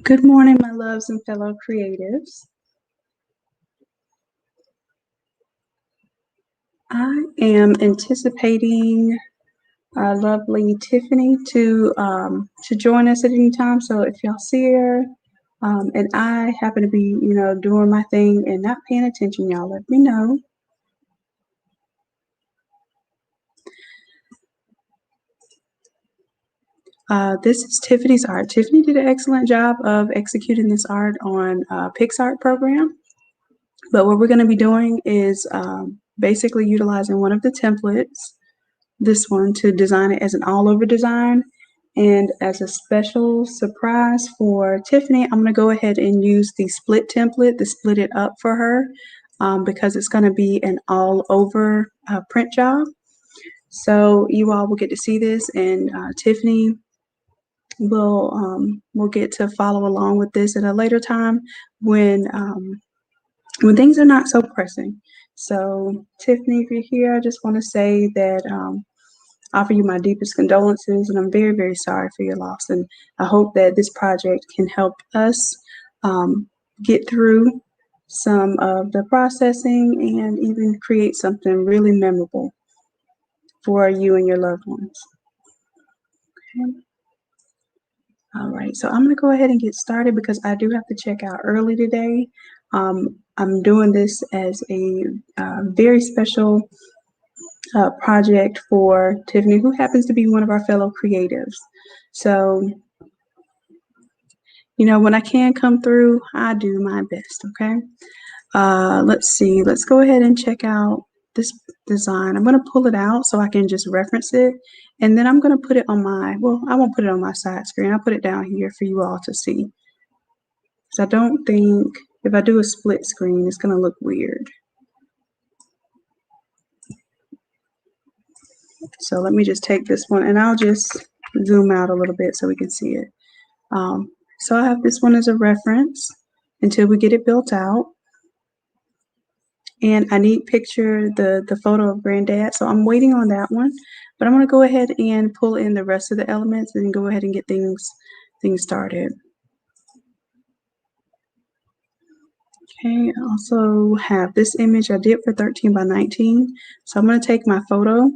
Good morning, my loves and fellow creatives. I am anticipating our lovely Tiffany to join us at any time. So if y'all see her and I happen to be, doing my thing and not paying attention, y'all let me know. This is Tiffany's art. Tiffany did an excellent job of executing this art on PixArt program. But what we're going to be doing is basically utilizing one of the templates, this one, to design it as an all-over design. And as a special surprise for Tiffany, I'm going to go ahead and use the split template, the split it up for her, because it's going to be an all-over print job. So you all will get to see this, and Tiffany will get to follow along with this at a later time when things are not so pressing. So Tiffany, if you're here, I just want to say that offer you my deepest condolences, and I'm very, very sorry for your loss. And I hope that this project can help us get through some of the processing and even create something really memorable for you and your loved ones. Okay. All right, so I'm going to go ahead and get started because I do have to check out early today. I'm doing this as a very special project for Tiffany, who happens to be one of our fellow creatives. So, when I can come through, I do my best, okay? Let's see. Let's go ahead and check out this design. I'm going to pull it out so I can just reference it. And then I'm going to put it on I won't put it on my side screen. I'll put it down here for you all to see. So I don't think, if I do a split screen, it's going to look weird. So let me just take this one, and I'll just zoom out a little bit so we can see it. So I have this one as a reference until we get it built out. And I need picture the photo of Granddad, so I'm waiting on that one. But I'm going to go ahead and pull in the rest of the elements and go ahead and get things started. Okay, I also have this image I did for 13 by 19. So I'm going to take my photo,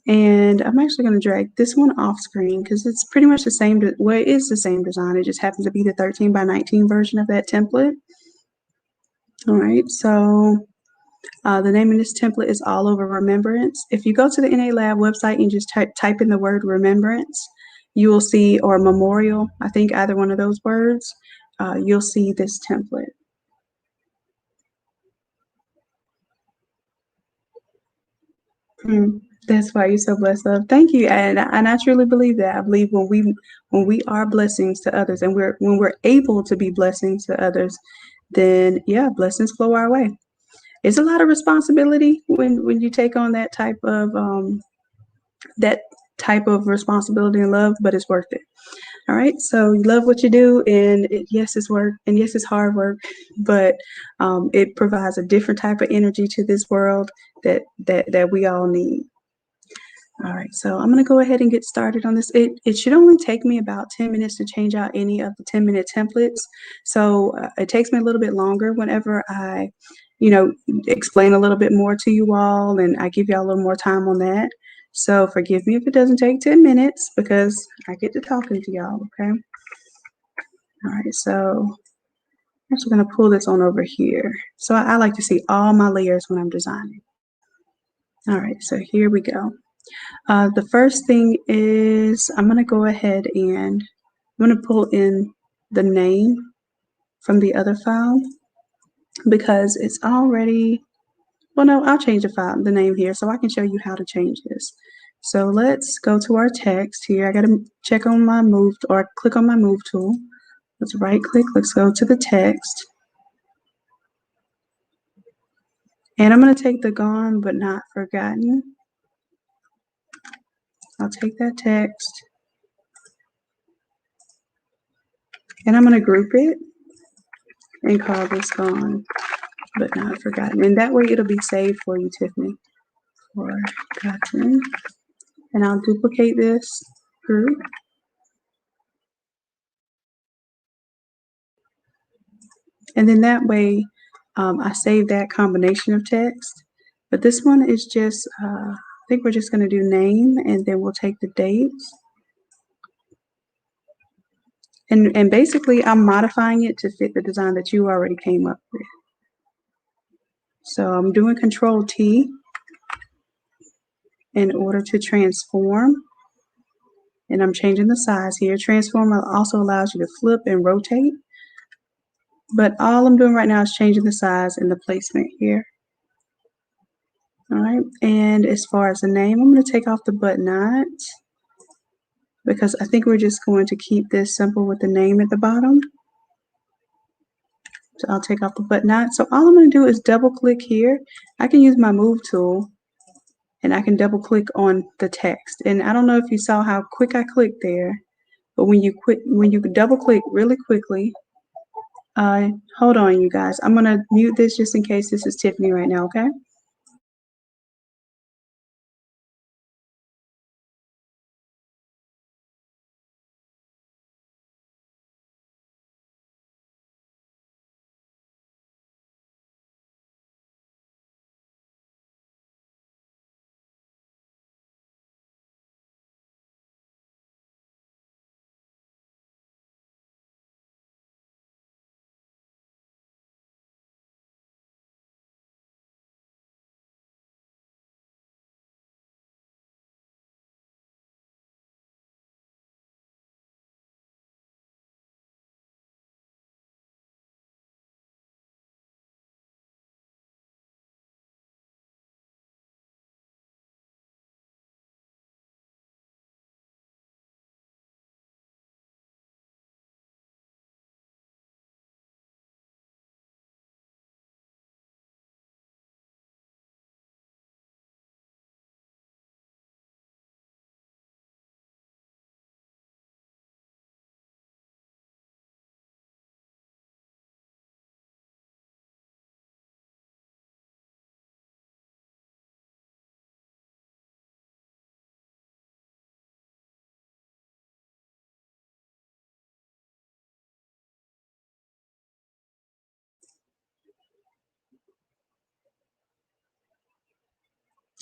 and I'm actually going to drag this one off screen because it's pretty much the same. Well, it is the same design. It just happens to be the 13 by 19 version of that template. All right, so the name of this template is All Over Remembrance. If you go to the NA Lab website and just type in the word remembrance, you will see, or memorial, I think either one of those words, you'll see this template. That's why you're so blessed, love. Thank you, and I truly believe that. I believe when we are blessings to others, and when we're able to be blessings to others, then yeah, blessings flow our way. It's a lot of responsibility when you take on that type of responsibility and love, but it's worth it. All right, so you love what you do, and yes, it's work, and yes, it's hard work, but it provides a different type of energy to this world that we all need. All right, so I'm going to go ahead and get started on this. It should only take me about 10 minutes to change out any of the 10-minute templates. So it takes me a little bit longer whenever I, explain a little bit more to you all, and I give y'all a little more time on that. So forgive me if it doesn't take 10 minutes because I get to talking to y'all, okay? All right, so I'm just going to pull this on over here. So I like to see all my layers when I'm designing. All right, so here we go. The first thing is I'm going to go ahead and I'm going to pull in the name from the other file because it's already, well, no, I'll change the name here so I can show you how to change this. So let's go to our text here. I got to check on my move or click on my move tool. Let's right click. Let's go to the text. And I'm going to take the gone but not forgotten. I'll take that text and I'm going to group it and call this gone but not forgotten. And that way it'll be saved for you, Tiffany. Forgotten. And I'll duplicate this group. And then that way I save that combination of text. But this one is just, I think we're just going to do name, and then we'll take the dates. And basically, I'm modifying it to fit the design that you already came up with. So I'm doing Control T in order to transform. And I'm changing the size here. Transform also allows you to flip and rotate. But all I'm doing right now is changing the size and the placement here. All right, and as far as the name, I'm going to take off the but not, because I think we're just going to keep this simple with the name at the bottom. So I'll take off the but not. So all I'm going to do is double click here. I can use my move tool and I can double click on the text. And I don't know if you saw how quick I clicked there, but when you double click really quickly, hold on you guys. I'm going to mute this just in case this is Tiffany right now, okay?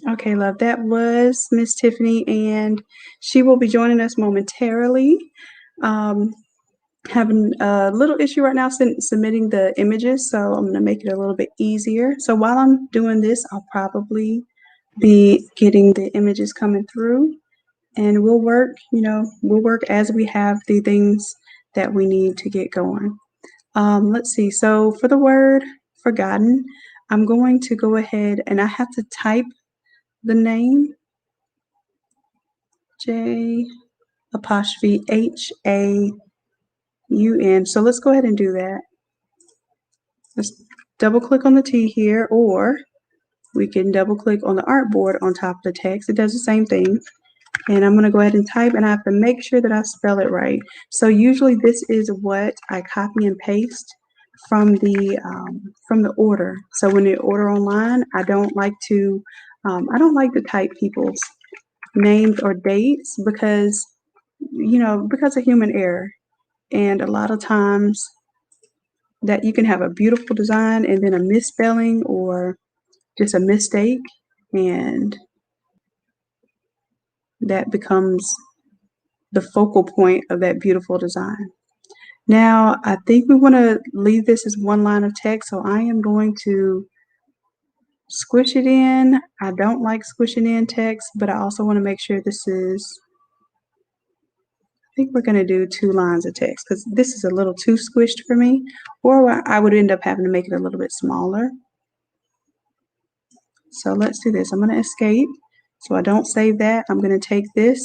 Okay, love, that was Miss Tiffany, and she will be joining us momentarily. Having a little issue right now submitting the images, so I'm going to make it a little bit easier. So while I'm doing this, I'll probably be getting the images coming through, and we'll work as we have the things that we need to get going. Let's see. So for the word forgotten, I'm going to go ahead and I have to type the name, J''Haun. So let's go ahead and do that. Let's double click on the T here, or we can double click on the artboard on top of the text. It does the same thing. And I'm going to go ahead and type, and I have to make sure that I spell it right. So usually this is what I copy and paste from the order. So when you order online, I don't like to type people's names or dates because of human error. And a lot of times that you can have a beautiful design and then a misspelling or just a mistake, and that becomes the focal point of that beautiful design. Now, I think we want to leave this as one line of text, so I am going to squish it in. I don't like squishing in text, but I also want to make sure this is, I think we're going to do 2 lines of text because this is a little too squished for me, or I would end up having to make it a little bit smaller. So let's do this. I'm going to escape so I don't save that. I'm going to take this,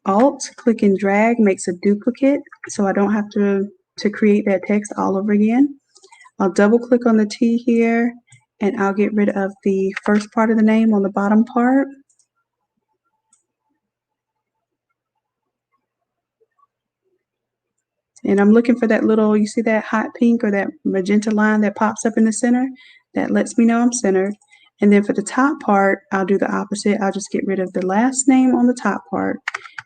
Alt, click and drag, makes a duplicate so I don't have to create that text all over again. I'll double click on the T here and I'll get rid of the first part of the name on the bottom part. And I'm looking for that little, you see that hot pink or that magenta line that pops up in the center? That lets me know I'm centered. And then for the top part, I'll do the opposite. I'll just get rid of the last name on the top part.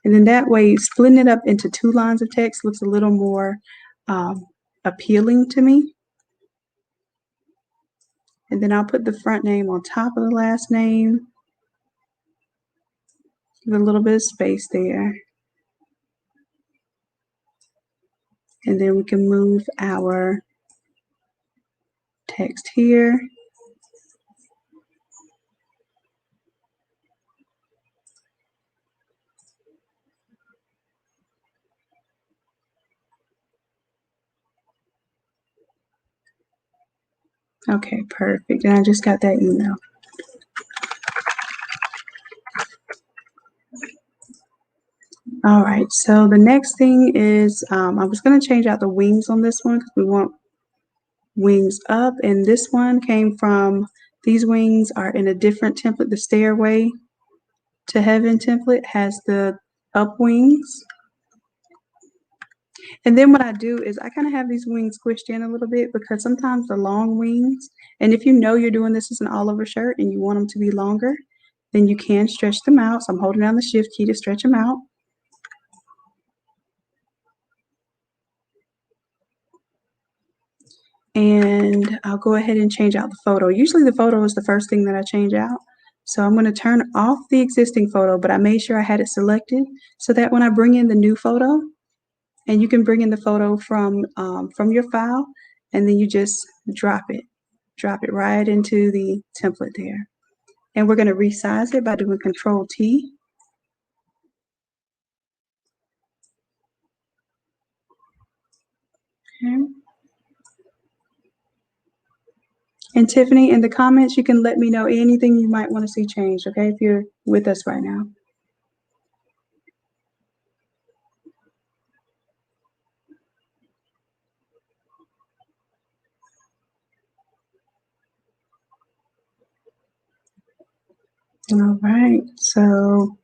And then that way, splitting it up into 2 lines of text looks a little more appealing to me. And then I'll put the front name on top of the last name. Give a little bit of space there. And then we can move our text here. Okay, perfect. And I just got that email. All right, so the next thing is I was going to change out the wings on this one because we want wings up, and this one came from, these wings are in a different template. The Stairway to Heaven template has the up wings. And then what I do is I kind of have these wings squished in a little bit because sometimes the long wings, and if you know you're doing this as an all over shirt and you want them to be longer, then you can stretch them out. So I'm holding down the shift key to stretch them out. And I'll go ahead and change out the photo. Usually the photo is the first thing that I change out. So I'm going to turn off the existing photo, but I made sure I had it selected so that when I bring in the new photo, and you can bring in the photo from your file, and then you just drop it right into the template there. And we're going to resize it by doing Control T. Okay. And Tiffany, in the comments, you can let me know anything you might want to see changed, okay, if you're with us right now. All right, so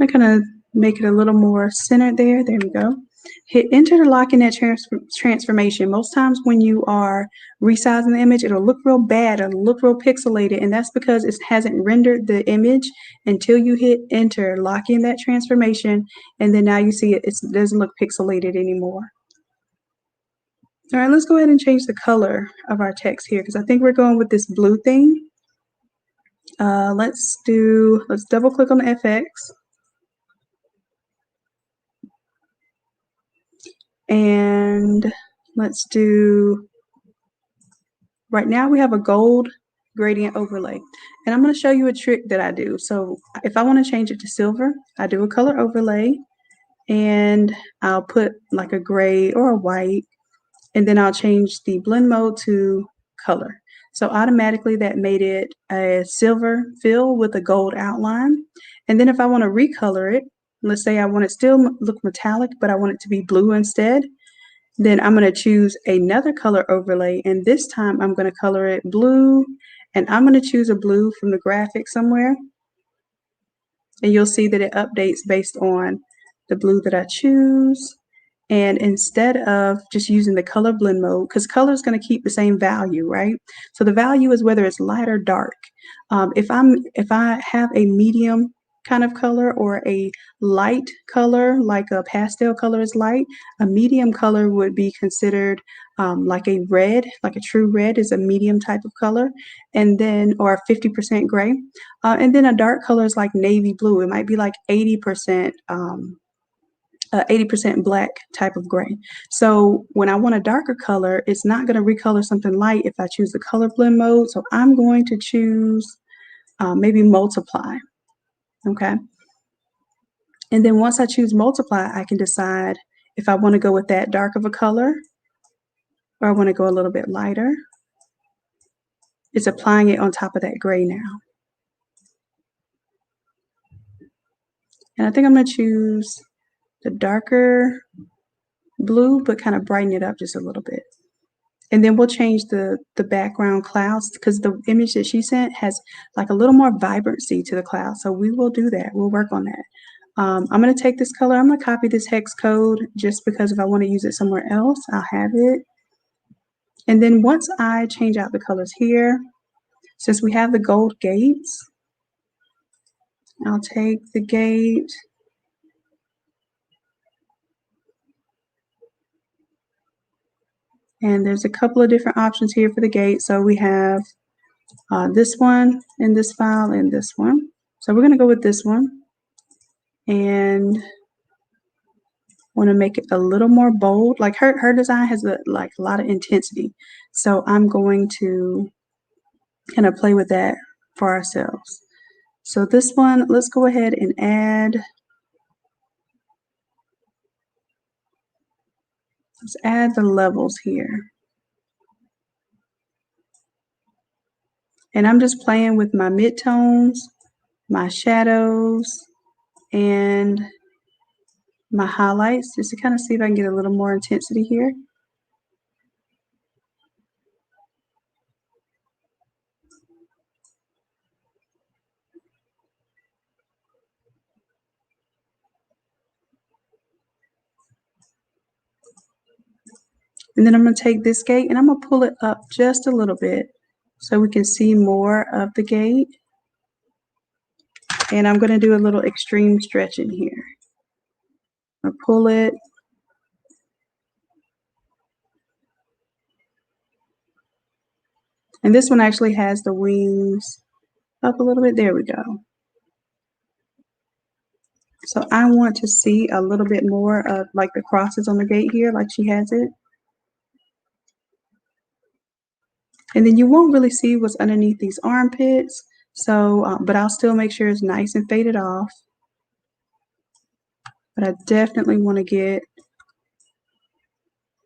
I'm going to make it a little more centered there. There we go. Hit enter to lock in that transformation. Most times when you are resizing the image, it'll look real bad, it'll look real pixelated, and that's because it hasn't rendered the image until you hit enter, lock in that transformation, and then now you see it doesn't look pixelated anymore. All right, let's go ahead and change the color of our text here because I think we're going with this blue thing. Let's double click on the FX. And let's do, right now we have a gold gradient overlay. And I'm going to show you a trick that I do. So if I want to change it to silver, I do a color overlay and I'll put like a gray or a white, and then I'll change the blend mode to color. So automatically that made it a silver fill with a gold outline. And then if I want to recolor it, let's say I want it still look metallic, but I want it to be blue instead, then I'm going to choose another color overlay, and this time I'm going to color it blue, and I'm going to choose a blue from the graphic somewhere, and you'll see that it updates based on the blue that I choose. And instead of just using the color blend mode, because color is going to keep the same value, right? So the value is whether it's light or dark. If I have a medium kind of color or a light color, like a pastel color is light, a medium color would be considered like a red, like a true red is a medium type of color, and then, or 50% gray. And then a dark color is like navy blue. It might be like 80% 80% black type of gray. So when I want a darker color, it's not going to recolor something light if I choose the color blend mode. So I'm going to choose maybe multiply. Okay. And then once I choose multiply, I can decide if I want to go with that dark of a color or I want to go a little bit lighter. It's applying it on top of that gray now. And I think I'm going to choose the darker blue, but kind of brighten it up just a little bit. And then we'll change the background clouds because the image that she sent has like a little more vibrancy to the cloud. So we will do that. We'll work on that. I'm going to take this color. I'm going to copy this hex code just because if I want to use it somewhere else, I'll have it. And then once I change out the colors here, since we have the gold gates, I'll take the gate. And there's a couple of different options here for the gate. So we have this one in this file and this one. So we're going to go with this one and want to make it a little more bold. Like her design has a lot of intensity. So I'm going to kind of play with that for ourselves. So this one, let's go ahead and let's add the levels here. And I'm just playing with my midtones, my shadows, and my highlights just to kind of see if I can get a little more intensity here. And then I'm going to take this gate and I'm going to pull it up just a little bit so we can see more of the gate. And I'm going to do a little extreme stretching here. I'll pull it. And this one actually has the wings up a little bit. There we go. So I want to see a little bit more of like the crosses on the gate here, like she has it. And then you won't really see what's underneath these armpits. So, but I'll still make sure it's nice and faded off. But I definitely want to get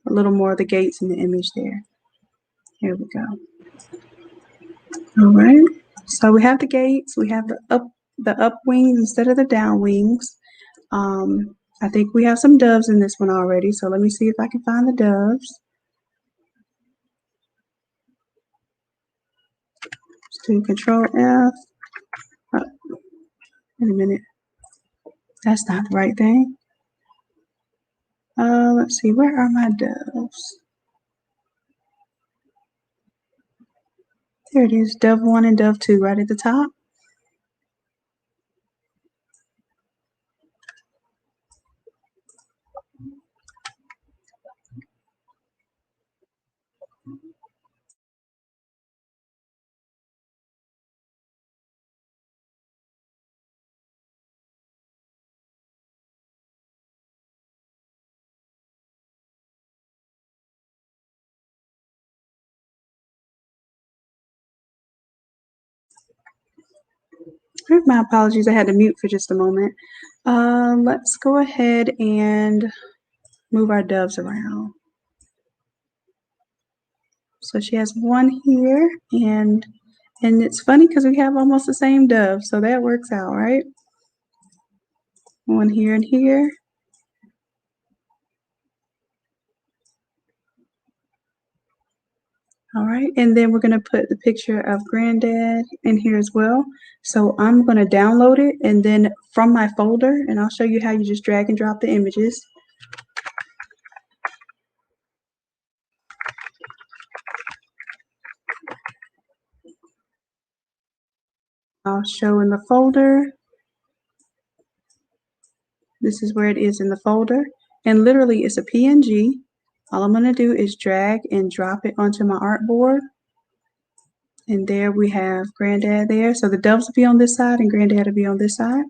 a little more of the gates in the image there. Here we go. All right. So we have the gates. We have the up wings instead of the down wings. I think we have some doves in this one already. So let me see if I can find the doves. Let's do Control F. Oh, wait a minute. That's not the right thing. Let's see. Where are my doves? There it is. Dove 1 and Dove 2 right at the top. My apologies, I had to mute for just a moment. Let's go ahead and move our doves around. So she has one here, and it's funny because we have almost the same dove, so that works out, right? One here and here. All right, and then we're gonna put the picture of Granddad in here as well. So I'm gonna download it, and then from my folder, and I'll show you how you just drag and drop the images. I'll show in the folder. This is where it is in the folder. And literally it's a PNG. All I'm gonna do is drag and drop it onto my artboard. And there we have Granddad there. So the doves will be on this side and Granddad will be on this side.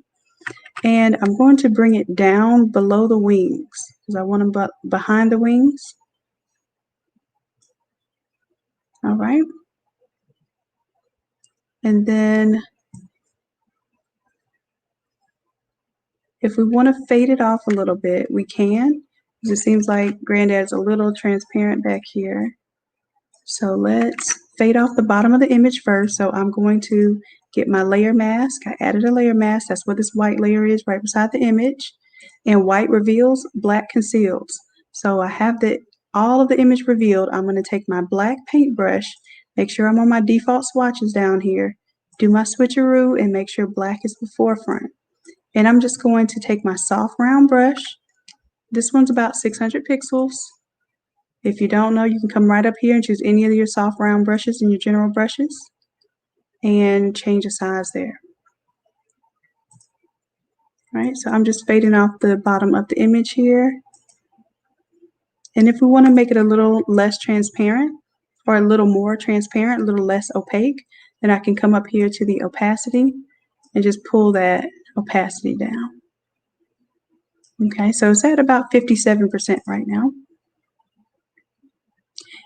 And I'm going to bring it down below the wings because I want them behind the wings. All right. And then if we want to fade it off a little bit, we can. It seems like Granddad's a little transparent back here. So let's fade off the bottom of the image first. So I'm going to get my layer mask. I added a layer mask. That's what this white layer is right beside the image. And white reveals, black conceals. So I have all of the image revealed. I'm going to take my black paintbrush, make sure I'm on my default swatches down here, do my switcheroo, and make sure black is the forefront. And I'm just going to take my soft round brush. This one's about 600 pixels. If you don't know, you can come right up here and choose any of your soft round brushes and your general brushes and change the size there. All right, so I'm just fading off the bottom of the image here. And if we want to make it a little less transparent or a little more transparent, a little less opaque, then I can come up here to the opacity and just pull that opacity down. Okay, so it's at about 57% right now.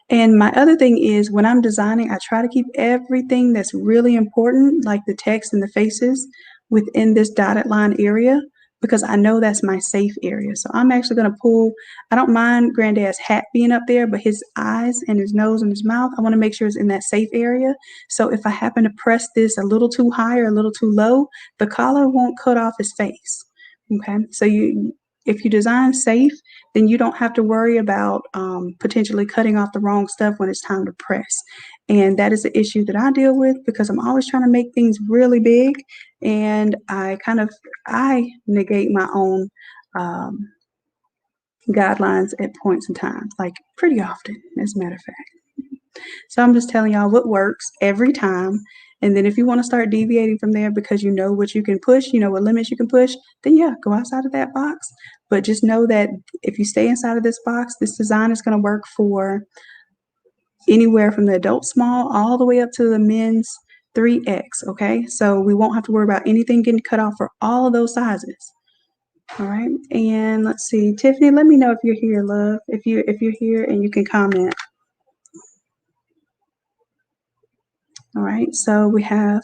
And my other thing is when I'm designing, I try to keep everything that's really important, like the text and the faces, within this dotted line area because I know that's my safe area. So I'm actually going to pull, I don't mind Granddad's hat being up there, but his eyes and his nose and his mouth, I want to make sure it's in that safe area. So if I happen to press this a little too high or a little too low, the collar won't cut off his face. Okay, so if you design safe, then you don't have to worry about potentially cutting off the wrong stuff when it's time to press. And that is the issue that I deal with because I'm always trying to make things really big, and I negate my own guidelines at points in time, like pretty often, as a matter of fact. So I'm just telling y'all what works every time. And then if you want to start deviating from there because you know what you can push, you know what limits you can push, then yeah, go outside of that box. But just know that if you stay inside of this box, this design is going to work for anywhere from the adult small all the way up to the men's 3X, okay? So we won't have to worry about anything getting cut off for all of those sizes. All right, and let's see, Tiffany, let me know if you're here, love. If you're here and you can comment. All right, so we have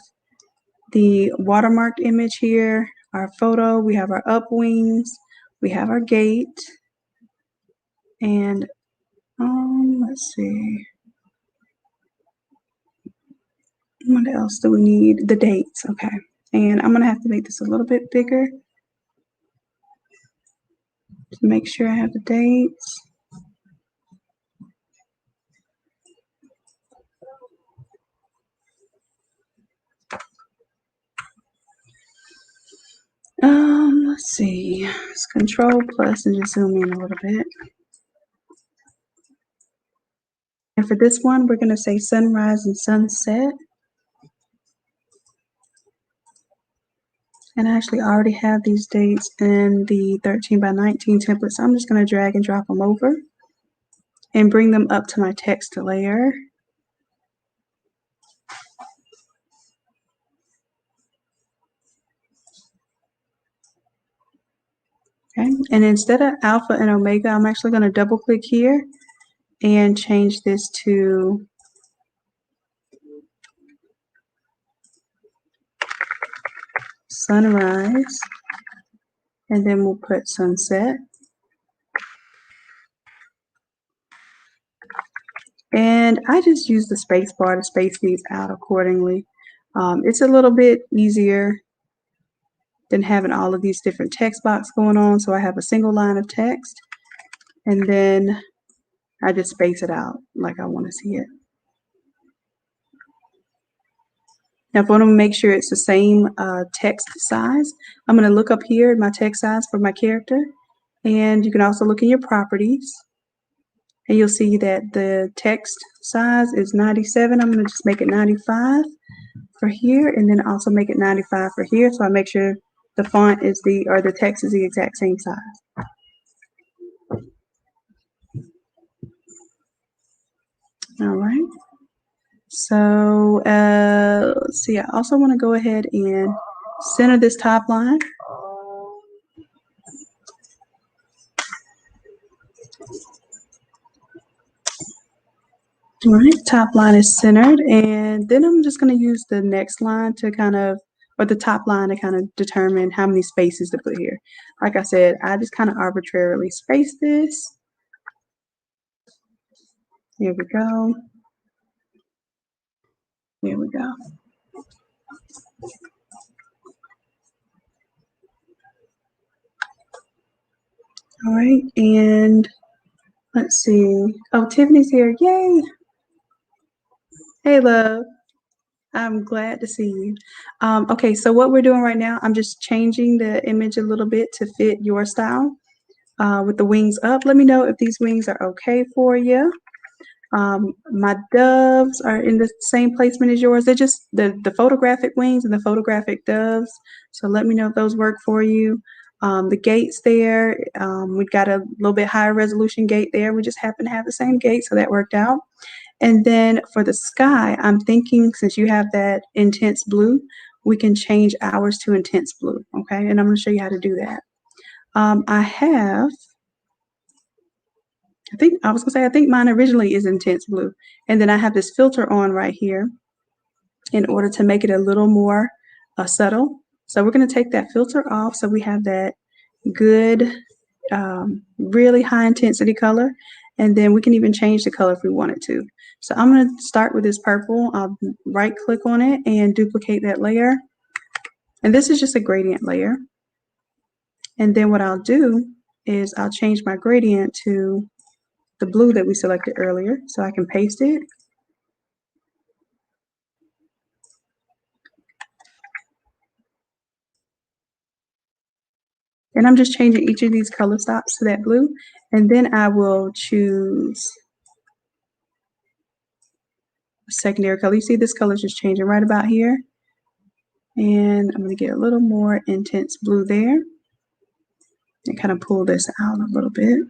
the watermarked image here, our photo, we have our up wings, we have our gate, and let's see, what else do we need? The dates, okay. And I'm gonna have to make this a little bit bigger to make sure I have the dates. Let's see, it's Control plus and just zoom in a little bit. And for this one, we're gonna say sunrise and sunset. And I actually already have these dates in the 13 by 19 template, so I'm just gonna drag and drop them over and bring them up to my text layer. Okay, and instead of alpha and omega, I'm actually going to double click here and change this to sunrise, and then we'll put sunset. And I just use the space bar to space these out accordingly. It's a little bit easier than having all of these different text boxes going on. So I have a single line of text, and then I just space it out like I want to see it. Now, if I want to make sure it's the same text size, I'm going to look up here at my text size for my character. And you can also look in your properties. And you'll see that the text size is 97. I'm going to just make it 95 for here, and then also make it 95 for here. So I make sure the font is the text is the exact same size. All right. So let's see. I also want to go ahead and center this top line. All right, top line is centered, and then I'm just going to use the next line to or the top line to kind of determine how many spaces to put here. Like I said, I just kind of arbitrarily space this. Here we go. Here we go. All right, and let's see. Oh, Tiffany's here. Yay! Hey, love. I'm glad to see you. Okay, so what we're doing right now, I'm just changing the image a little bit to fit your style with the wings up. Let me know if these wings are okay for you. My doves are in the same placement as yours. They're just the photographic wings and the photographic doves. So let me know if those work for you. The gates there, we've got a little bit higher resolution gate there. We just happen to have the same gate, so that worked out. And then for the sky, I'm thinking since you have that intense blue, we can change ours to intense blue, okay? And I'm going to show you how to do that. I think mine originally is intense blue. And then I have this filter on right here in order to make it a little more subtle. So we're going to take that filter off so we have that good, really high intensity color. And then we can even change the color if we wanted to. So I'm going to start with this purple. I'll right click on it and duplicate that layer. And this is just a gradient layer. And then what I'll do is I'll change my gradient to the blue that we selected earlier so I can paste it. And I'm just changing each of these color stops to that blue. And then I will choose a secondary color. You see this color is just changing right about here. And I'm going to get a little more intense blue there. And kind of pull this out a little bit.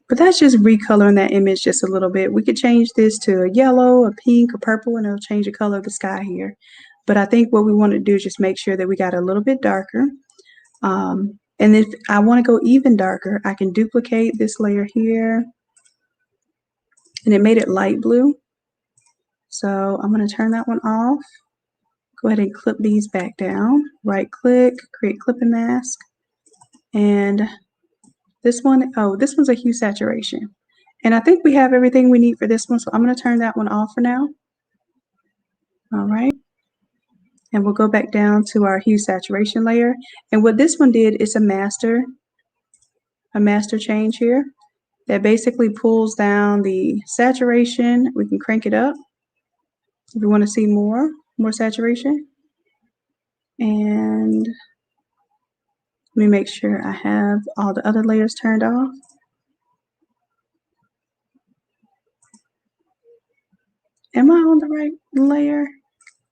But that's just recoloring that image just a little bit. We could change this to a yellow, a pink, a purple, and it'll change the color of the sky here. But I think what we want to do is just make sure that we got a little bit darker. And if I want to go even darker, I can duplicate this layer here. And it made it light blue. So I'm going to turn that one off. Go ahead and clip these back down. Right click, create clipping mask. And this one, this one's a hue saturation. And I think we have everything we need for this one. So I'm going to turn that one off for now. All right. And we'll go back down to our hue saturation layer. And what this one did is a master change here that basically pulls down the saturation. We can crank it up if we want to see more saturation. And let me make sure I have all the other layers turned off. Am I on the right layer?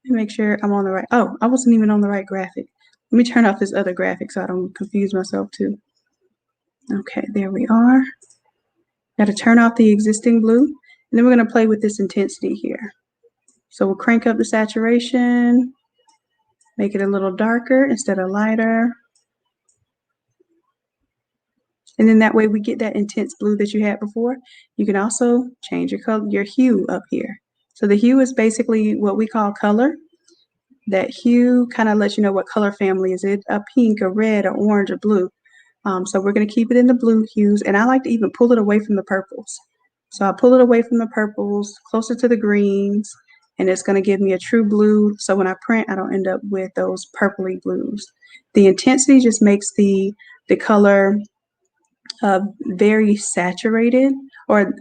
Let me make sure I'm on the right. Oh, I wasn't even on the right graphic. Let me turn off this other graphic so I don't confuse myself too. Okay, there we are. Got to turn off the existing blue. And then we're going to play with this intensity here. So we'll crank up the saturation, make it a little darker instead of lighter. And then that way we get that intense blue that you had before. You can also change your color, your hue up here. So the hue is basically what we call color. That hue kind of lets you know what color family is it, a pink, a red, or orange, or blue. So we're going to keep it in the blue hues, and I like to even pull it away from the purples. So I'll pull it away from the purples, closer to the greens, and it's going to give me a true blue. So when I print, I don't end up with those purpley blues. The intensity just makes the color very saturated, or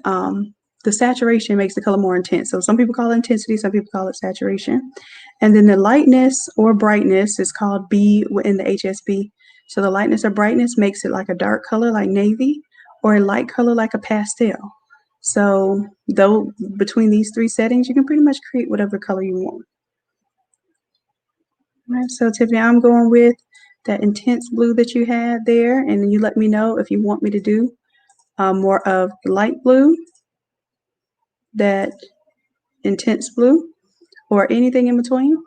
the saturation makes the color more intense. So some people call it intensity, some people call it saturation. And then the lightness or brightness is called B in the HSB. So the lightness or brightness makes it like a dark color like navy, or a light color like a pastel. So though between these three settings, you can pretty much create whatever color you want. All right, so Tiffany, I'm going with that intense blue that you had there, and you let me know if you want me to do more of light blue, that intense blue, or anything in between.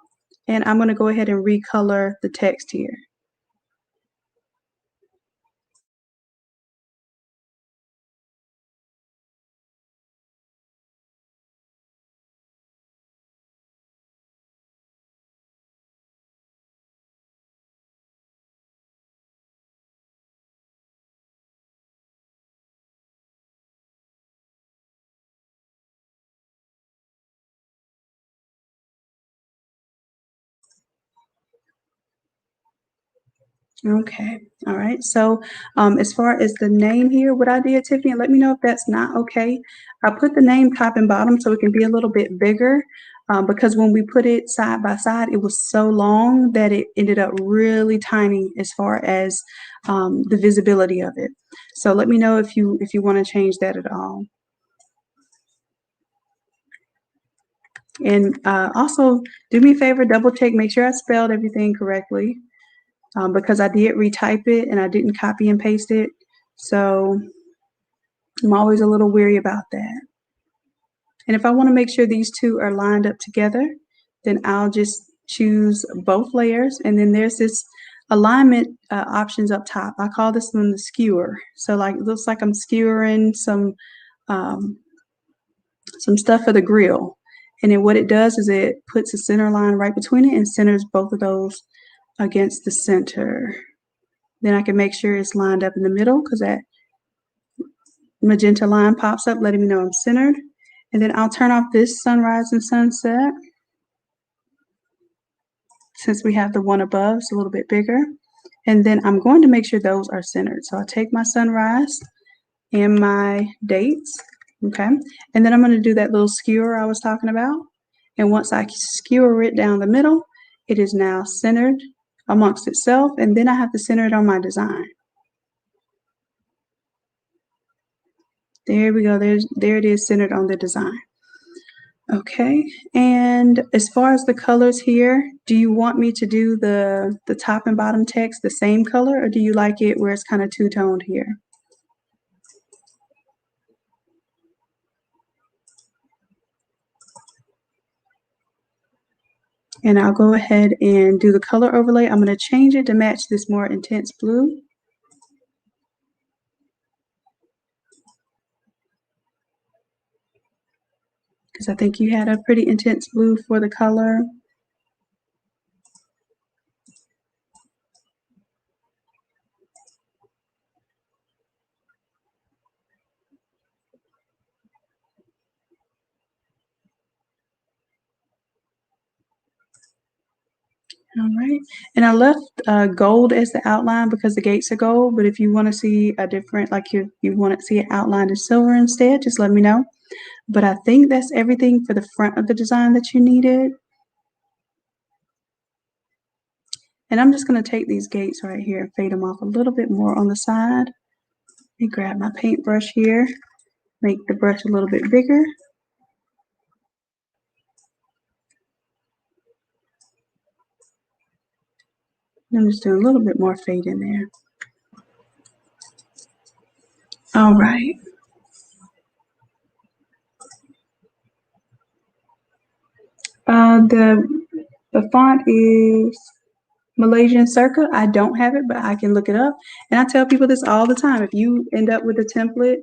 And I'm going to go ahead and recolor the text here. Okay, all right. So as far as the name here, what I did, Tiffany, let me know if that's not okay. I put the name top and bottom so it can be a little bit bigger because when we put it side by side, it was so long that it ended up really tiny as far as the visibility of it. So let me know if you want to change that at all. And also do me a favor, double check, make sure I spelled everything correctly. Because I did retype it and I didn't copy and paste it. So I'm always a little weary about that. And if I want to make sure these two are lined up together, then I'll just choose both layers. And then there's this alignment options up top. I call this one the skewer. So like it looks like I'm skewering um, some stuff for the grill. And then what it does is it puts a center line right between it and centers both of those against the center. Then I can make sure it's lined up in the middle because that magenta line pops up letting me know I'm centered. And then I'll turn off this sunrise and sunset since we have the one above, it's a little bit bigger. And then I'm going to make sure those are centered. So I'll take my sunrise and my dates, okay? And then I'm going to do that little skewer I was talking about. And once I skewer it down the middle, it is now centered amongst itself. And then I have to center it on my design. There we go. There it is centered on the design. Okay, and as far as the colors here, do you want me to do the top and bottom text the same color, or do you like it where it's kind of two-toned here? And I'll go ahead and do the color overlay. I'm going to change it to match this more intense blue. Because I think you had a pretty intense blue for the color. All right, and I left gold as the outline because the gates are gold, but if you want to see a different, like you want to see it outlined in silver instead, just let me know. But I think that's everything for the front of the design that you needed. And I'm just going to take these gates right here and fade them off a little bit more on the side. Let me grab my paintbrush here, make the brush a little bit bigger. I'm just doing a little bit more fade in there. All right. The font is Malaysian Circa. I don't have it, but I can look it up. And I tell people this all the time. If you end up with a template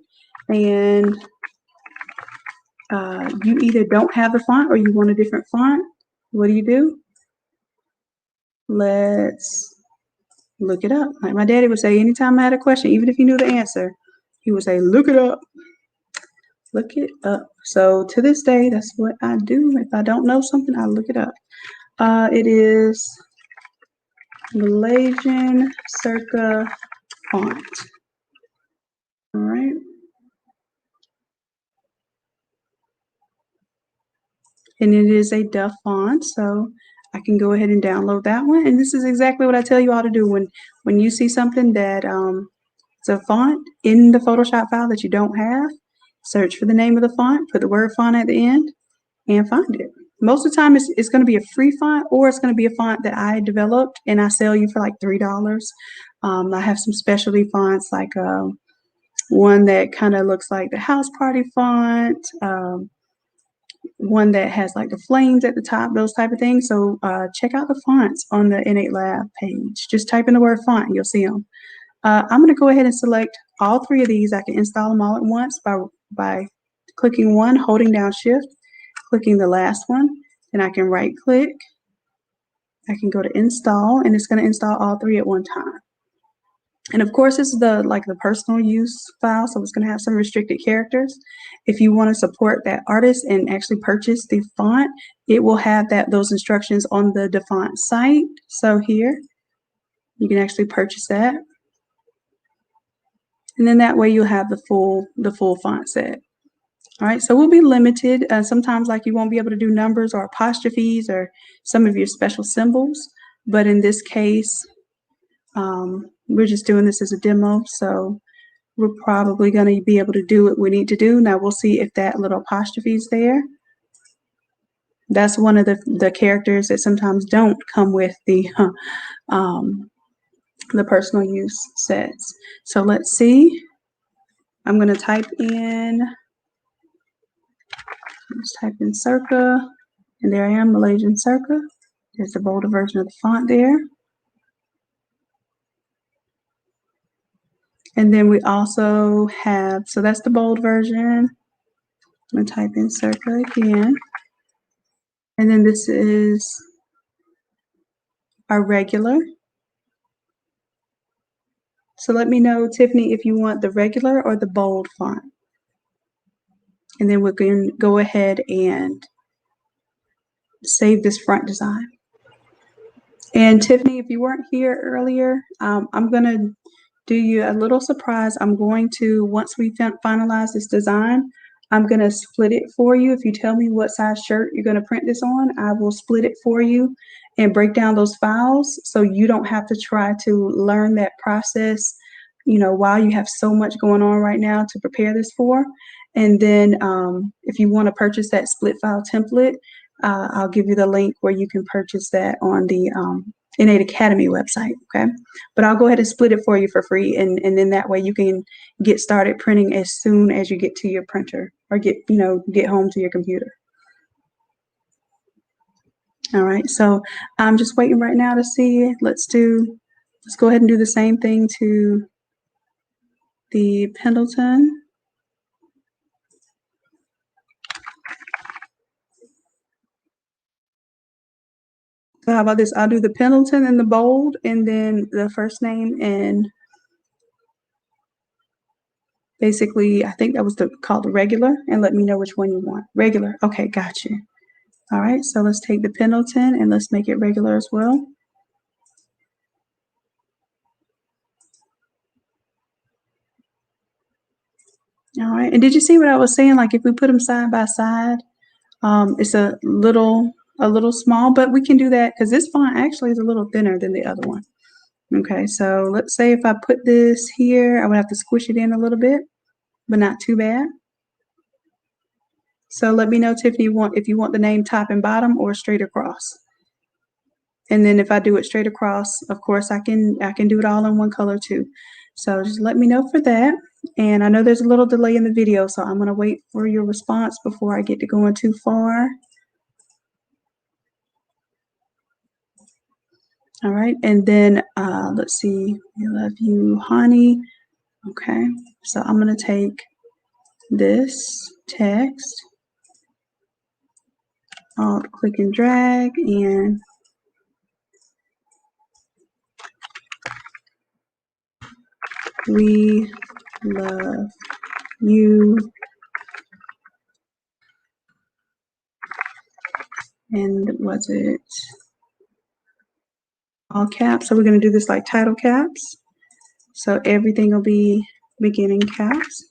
and you either don't have the font or you want a different font, what do? Let's look it up. Like my daddy would say, anytime I had a question, even if he knew the answer, he would say, look it up. Look it up. So to this day, that's what I do. If I don't know something, I look it up. It is Malaysian Circa font. All right. And it is a Duff font, so I can go ahead and download that one. And this is exactly what I tell you all to do when you see something that it's a font in the Photoshop file that you don't have. Search for the name of the font, put the word font at the end, and find it. Most of the time, it's going to be a free font, or it's going to be a font that I developed and I sell you for like $3. I have some specialty fonts, like one that kind of looks like the house party font, one that has like the flames at the top, those type of things. So check out the fonts on the Innate Lab page. Just type in the word font and you'll see them. I'm going to go ahead and select all three of these. I can install them all at once by clicking one, holding down Shift, clicking the last one, and I can right click. I can go to install, and it's going to install all three at one time. And of course, this is the personal use file, so it's going to have some restricted characters. If you want to support that artist and actually purchase the font, it will have those instructions on the DaFont site. So here, you can actually purchase that. And then that way you'll have the full font set. All right, so we'll be limited. Sometimes like you won't be able to do numbers or apostrophes or some of your special symbols. But in this case, we're just doing this as a demo. So we're probably going to be able to do what we need to do. Now we'll see if that little apostrophe is there. That's one of the characters that sometimes don't come with the personal use sets. So let's see. I'm going to type in, let's type in Circa, and there I am, Malaysian Circa. There's the bolder version of the font there. And then we also have, so that's the bold version. I'm going to type in Circa again. And then this is our regular. So let me know, Tiffany, if you want the regular or the bold font. And then we're going to go ahead and save this front design. And Tiffany, if you weren't here earlier, I'm going to do you a little surprise. I'm going to, once we finalize this design, I'm going to split it for you. If you tell me what size shirt you're going to print this on, I will split it for you and break down those files so you don't have to try to learn that process, you know, while you have so much going on right now to prepare this for. And then if you want to purchase that split file template, I'll give you the link where you can purchase that on the Innate Academy website, okay? But I'll go ahead and split it for you for free, and then that way you can get started printing as soon as you get to your printer or get home to your computer. All right, so I'm just waiting right now to see. Let's go ahead and do the same thing to the Pendleton. So how about this? I'll do the Pendleton and the bold, and then the first name, and basically, I think that was called the regular, and let me know which one you want. Regular. Okay, got you. All right, so let's take the Pendleton and let's make it regular as well. All right, and did you see what I was saying? Like if we put them side by side, it's a little small, but we can do that because this font actually is a little thinner than the other one. Okay, so let's say if I put this here, I would have to squish it in a little bit, but not too bad. So let me know, Tiffany, if you want the name top and bottom or straight across. And then if I do it straight across, of course, I can do it all in one color too. So just let me know for that. And I know there's a little delay in the video, so I'm going to wait for your response before I get to going too far. All right, and then let's see. We love you, honey. Okay, so I'm going to take this text, Alt, click and drag, and we love you. And was it all caps? So we're going to do this like title caps. So everything will be beginning caps.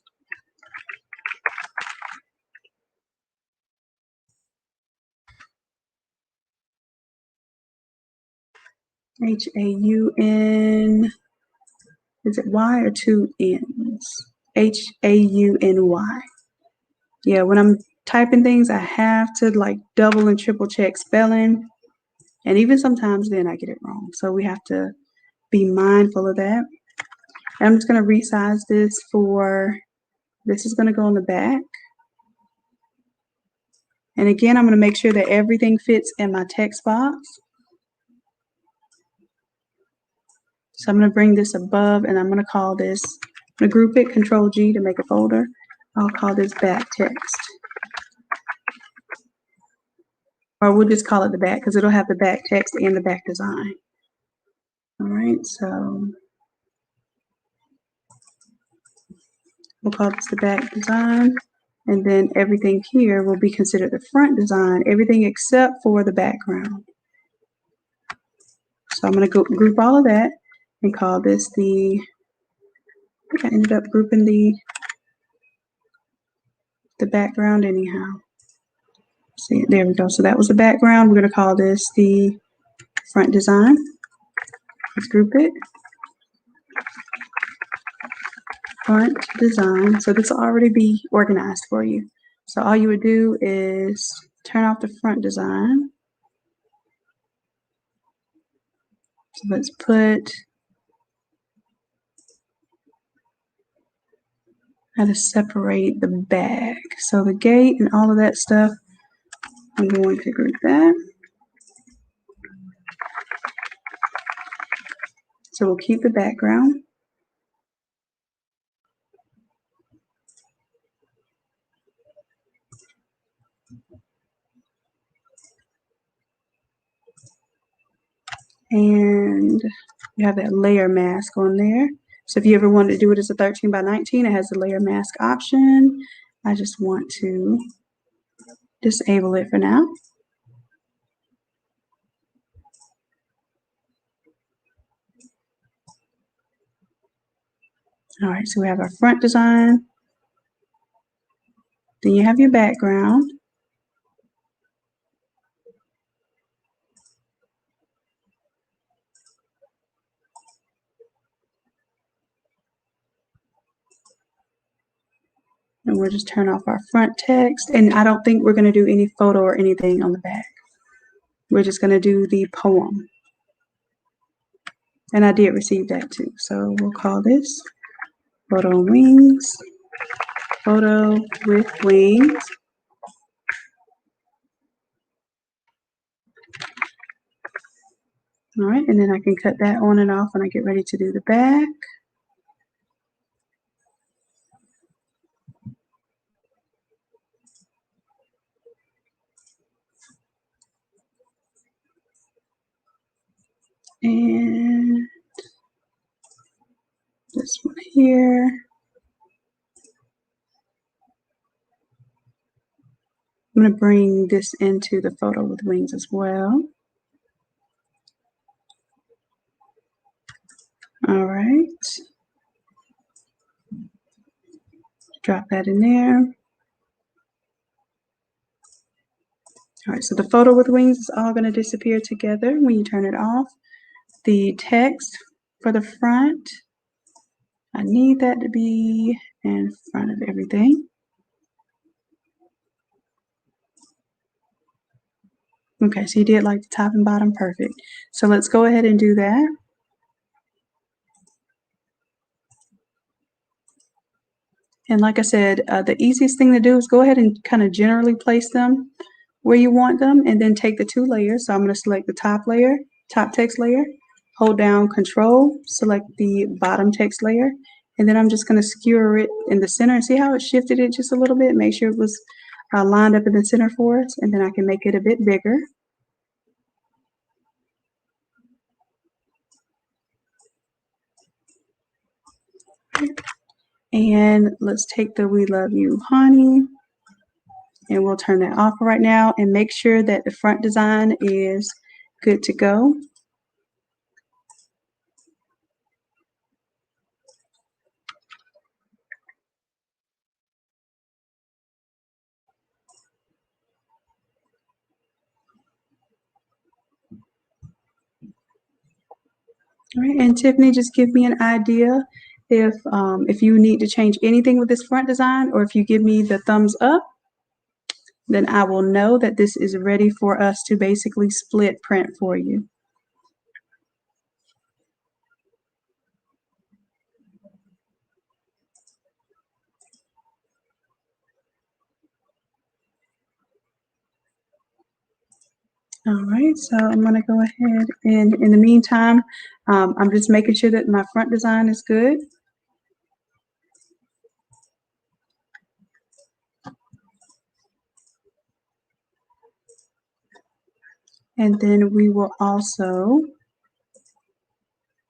H-A-U-N, is it Y or two N's? H-A-U-N-Y. Yeah, when I'm typing things, I have to like double and triple check spelling. And even sometimes then I get it wrong. So we have to be mindful of that. And I'm just going to resize this this is going to go on the back. And again, I'm going to make sure that everything fits in my text box. So I'm going to bring this above, and I'm going to call this, I'm going to group it, Control G to make a folder. I'll call this back text. Or we'll just call it the back because it'll have the back text and the back design. All right, so we'll call this the back design. And then everything here will be considered the front design, everything except for the background. So I'm going to group all of that and call this I think I ended up grouping the background anyhow. See, there we go. So that was the background. We're going to call this the front design. Let's group it. Front design. So this will already be organized for you. So all you would do is turn off the front design. So let's put, how to separate the bag. So the gate and all of that stuff, I'm going to group that. So we'll keep the background. And you have that layer mask on there. So if you ever wanted to do it as a 13 by 19, it has the layer mask option. I just want to disable it for now. All right, so we have our front design. Then you have your background. And we'll just turn off our front text. And I don't think we're going to do any photo or anything on the back. We're just going to do the poem. And I did receive that too. So we'll call this Photo Wings. Photo with Wings. All right, and then I can cut that on and off when I get ready to do the back. And this one here. I'm going to bring this into the photo with wings as well. All right. Drop that in there. All right, so the photo with wings is all going to disappear together when you turn it off. The text for the front, I need that to be in front of everything. Okay, so you did like the top and bottom, perfect. So let's go ahead and do that. And like I said, the easiest thing to do is go ahead and kind of generally place them where you want them, and then take the two layers. So I'm going to select the top layer, top text layer, hold down Control, select the bottom text layer, and then I'm just going to skewer it in the center and see how it shifted it just a little bit. Make sure it was lined up in the center for us, and then I can make it a bit bigger. And let's take the We Love You Honey, and we'll turn that off right now and make sure that the front design is good to go. All right, and Tiffany, just give me an idea if you need to change anything with this front design, or if you give me the thumbs up, then I will know that this is ready for us to basically split print for you. All right, so I'm going to go ahead and in the meantime, I'm just making sure that my front design is good. And then we will also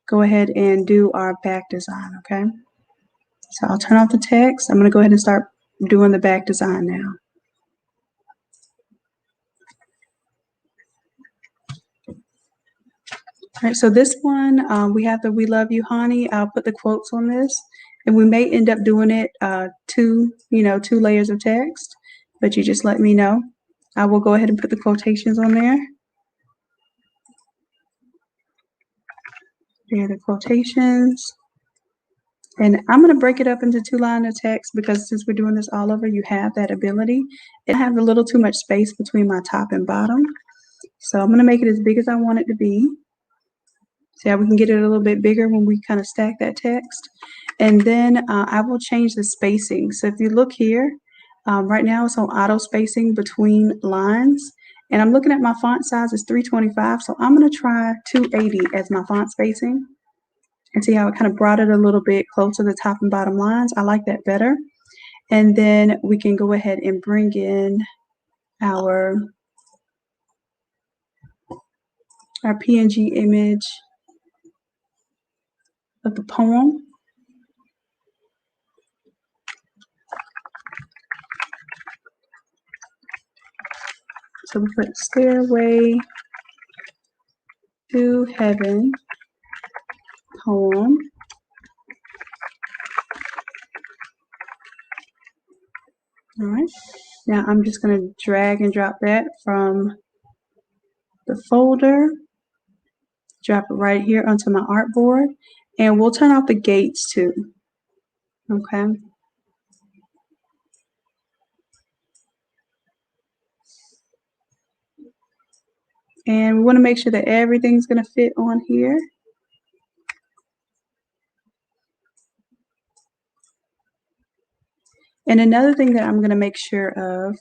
go ahead and do our back design, okay? So I'll turn off the text. I'm going to go ahead and start doing the back design now. All right, so this one, we have the We Love You Honey. I'll put the quotes on this. And we may end up doing it two layers of text, but you just let me know. I will go ahead and put the quotations on there. Here are the quotations. And I'm going to break it up into 2 lines of text because since we're doing this all over, you have that ability. I have a little too much space between my top and bottom. So I'm going to make it as big as I want it to be. See how we can get it a little bit bigger when we kind of stack that text. And then I will change the spacing. So if you look here, right now it's on auto spacing between lines. And I'm looking at my font size is 325. So I'm going to try 280 as my font spacing. And see how it kind of brought it a little bit closer to the top and bottom lines. I like that better. And then we can go ahead and bring in our PNG image of the poem. So we put Stairway to Heaven poem. All right. Now I'm just going to drag and drop that from the folder, drop it right here onto my artboard, and we'll turn off the gates too. Okay. And we want to make sure that everything's going to fit on here. And another thing that I'm going to make sure of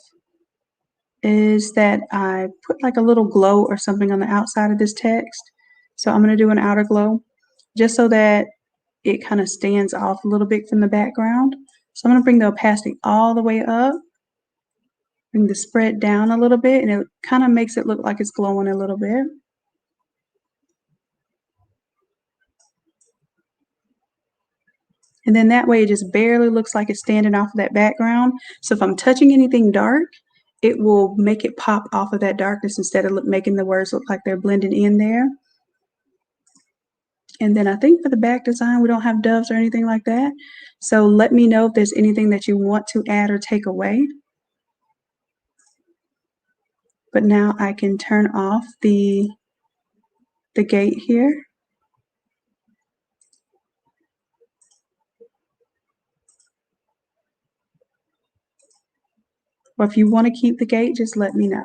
is that I put like a little glow or something on the outside of this text. So I'm going to do an outer glow just so that it kind of stands off a little bit from the background. So I'm going to bring the opacity all the way up, bring the spread down a little bit, and it kind of makes it look like it's glowing a little bit. And then that way it just barely looks like it's standing off of that background. So if I'm touching anything dark, it will make it pop off of that darkness instead of making the words look like they're blending in there. And then I think for the back design, we don't have doves or anything like that. So let me know if there's anything that you want to add or take away. But now I can turn off the gate here. Or if you want to keep the gate, just let me know.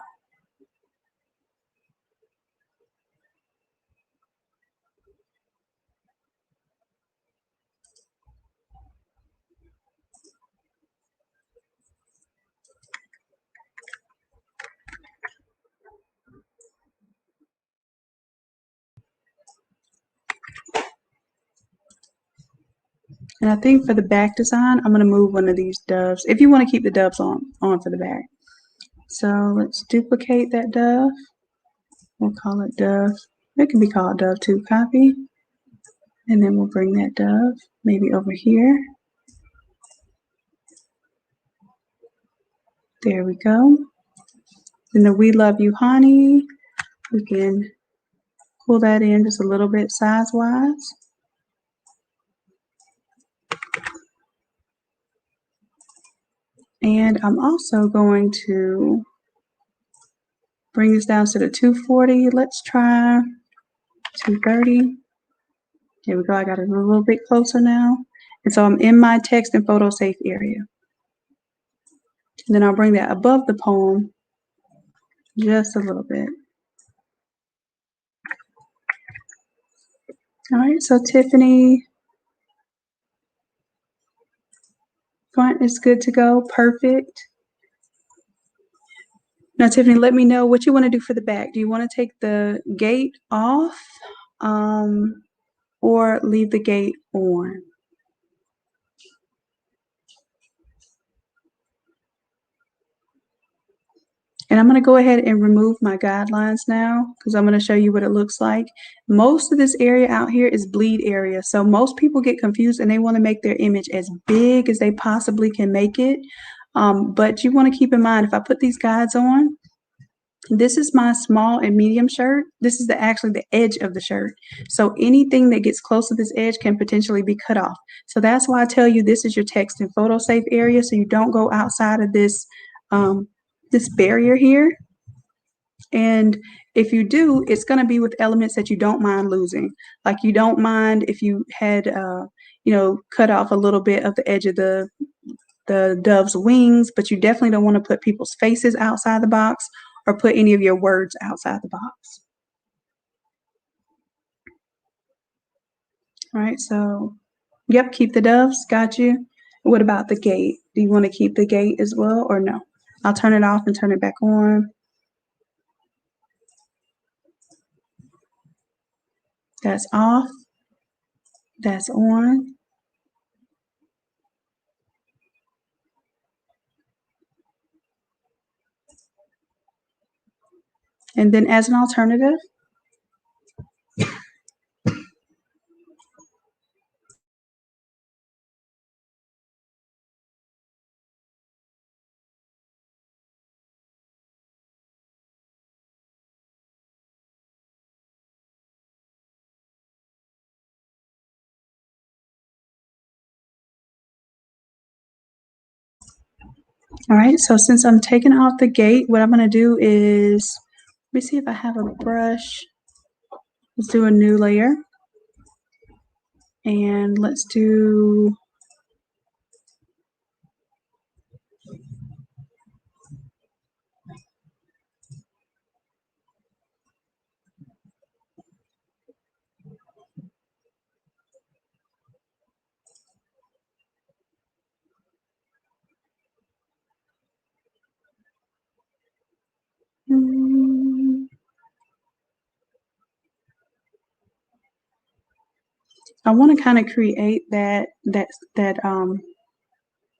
And I think for the back design, I'm going to move one of these doves, if you want to keep the doves on for the back. So let's duplicate that dove. We'll call it dove. It can be called dove too, copy. And then we'll bring that dove maybe over here. There we go. Then the We Love You Honey, we can pull that in just a little bit size-wise. And I'm also going to bring this down to the 240. Let's try 230. There we go. I got it a little bit closer now. And so I'm in my text and photo safe area. And then I'll bring that above the poem just a little bit. All right, so Tiffany, front is good to go. Perfect. Now, Tiffany, let me know what you want to do for the back. Do you want to take the gate off or leave the gate on? And I'm going to go ahead and remove my guidelines now because I'm going to show you what it looks like. Most of this area out here is bleed area. So most people get confused and they want to make their image as big as they possibly can make it. But you want to keep in mind, if I put these guides on, this is my small and medium shirt. This is actually the edge of the shirt. So anything that gets close to this edge can potentially be cut off. So that's why I tell you this is your text and photo safe area. So you don't go outside of this this barrier here. And if you do, it's going to be with elements that you don't mind losing. Like you don't mind if you had, cut off a little bit of the edge of the dove's wings, but you definitely don't want to put people's faces outside the box or put any of your words outside the box. All right, so Yep, keep the doves. Got you. What about the gate? Do you want to keep the gate as well or no? I'll turn it off and turn it back on. That's off. That's on. And then as an alternative, all right, so since I'm taking off the gate, what I'm going to do is, let me see if I have a brush. Let's do a new layer. And let's do, I want to kind of create that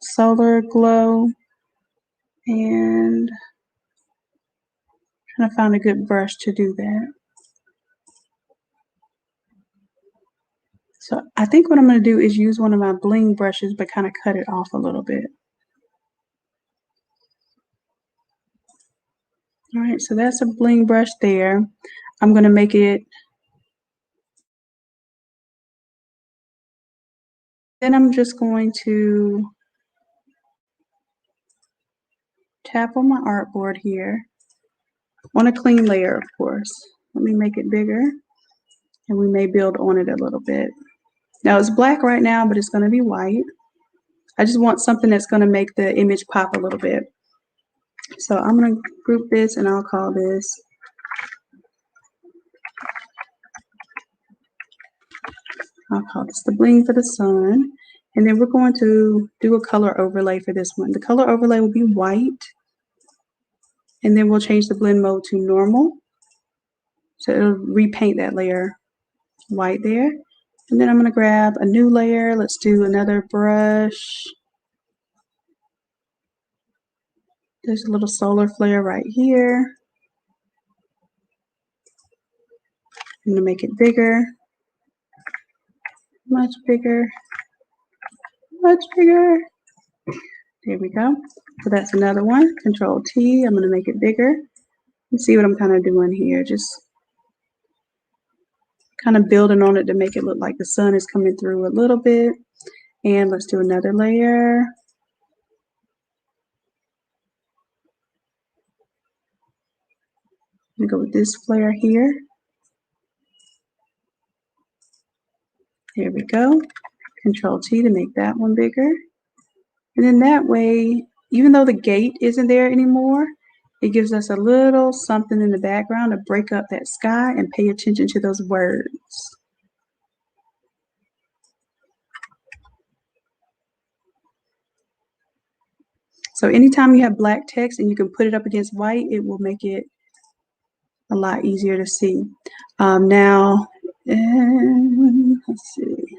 solar glow, and trying to find a good brush to do that. So I think what I'm going to do is use one of my bling brushes, but kind of cut it off a little bit. All right, so that's a bling brush there. I'm going to make it, then I'm just going to tap on my artboard here on a clean layer, of course. Let me make it bigger, and we may build on it a little bit. Now it's black right now, but it's going to be white. I just want something that's going to make the image pop a little bit. So I'm going to group this, and I'll call this the bling for the sun. And then we're going to do a color overlay for this one. The color overlay will be white. And then we'll change the blend mode to normal. So it'll repaint that layer white there. And then I'm going to grab a new layer. Let's do another brush. There's a little solar flare right here. I'm going to make it bigger. Much bigger. Much bigger. There we go. So that's another one. Control T. I'm going to make it bigger. You see what I'm kind of doing here. Just kind of building on it to make it look like the sun is coming through a little bit. And let's do another layer. I'm going to go with this flare here. There we go. Control T to make that one bigger. And then that way, even though the gate isn't there anymore, it gives us a little something in the background to break up that sky and pay attention to those words. So anytime you have black text and you can put it up against white, it will make it a lot easier to see. Now, let's see.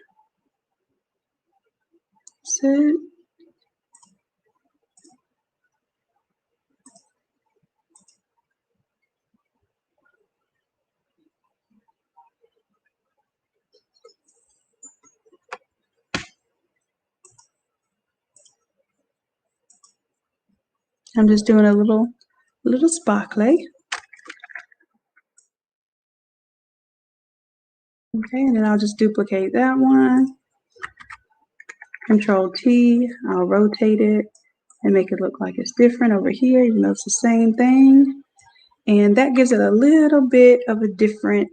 So I'm just doing a little sparkly. Okay, and then I'll just duplicate that one. Control T, I'll rotate it and make it look like it's different over here, even though it's the same thing. And that gives it a little bit of a different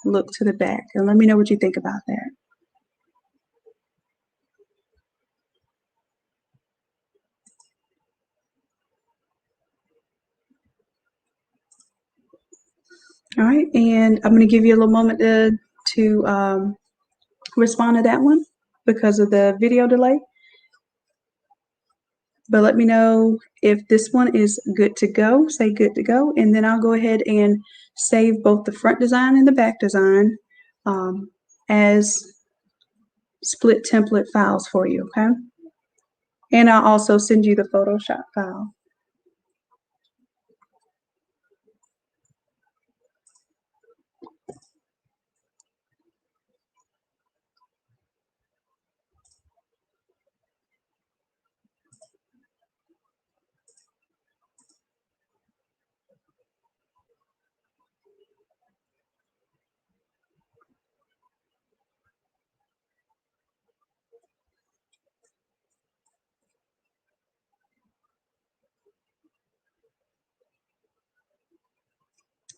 look to the back. And let me know what you think about that. All right, and I'm going to give you a little moment to respond to that one. because of the video delay. But let me know if this one is good to go. Say good to go, and then I'll go ahead and save both the front design and the back design as split template files for you, okay? And I'll also send you the Photoshop file.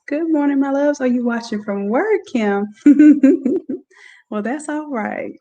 Good morning, my loves. Are you watching from work, Kim? Well, that's all right.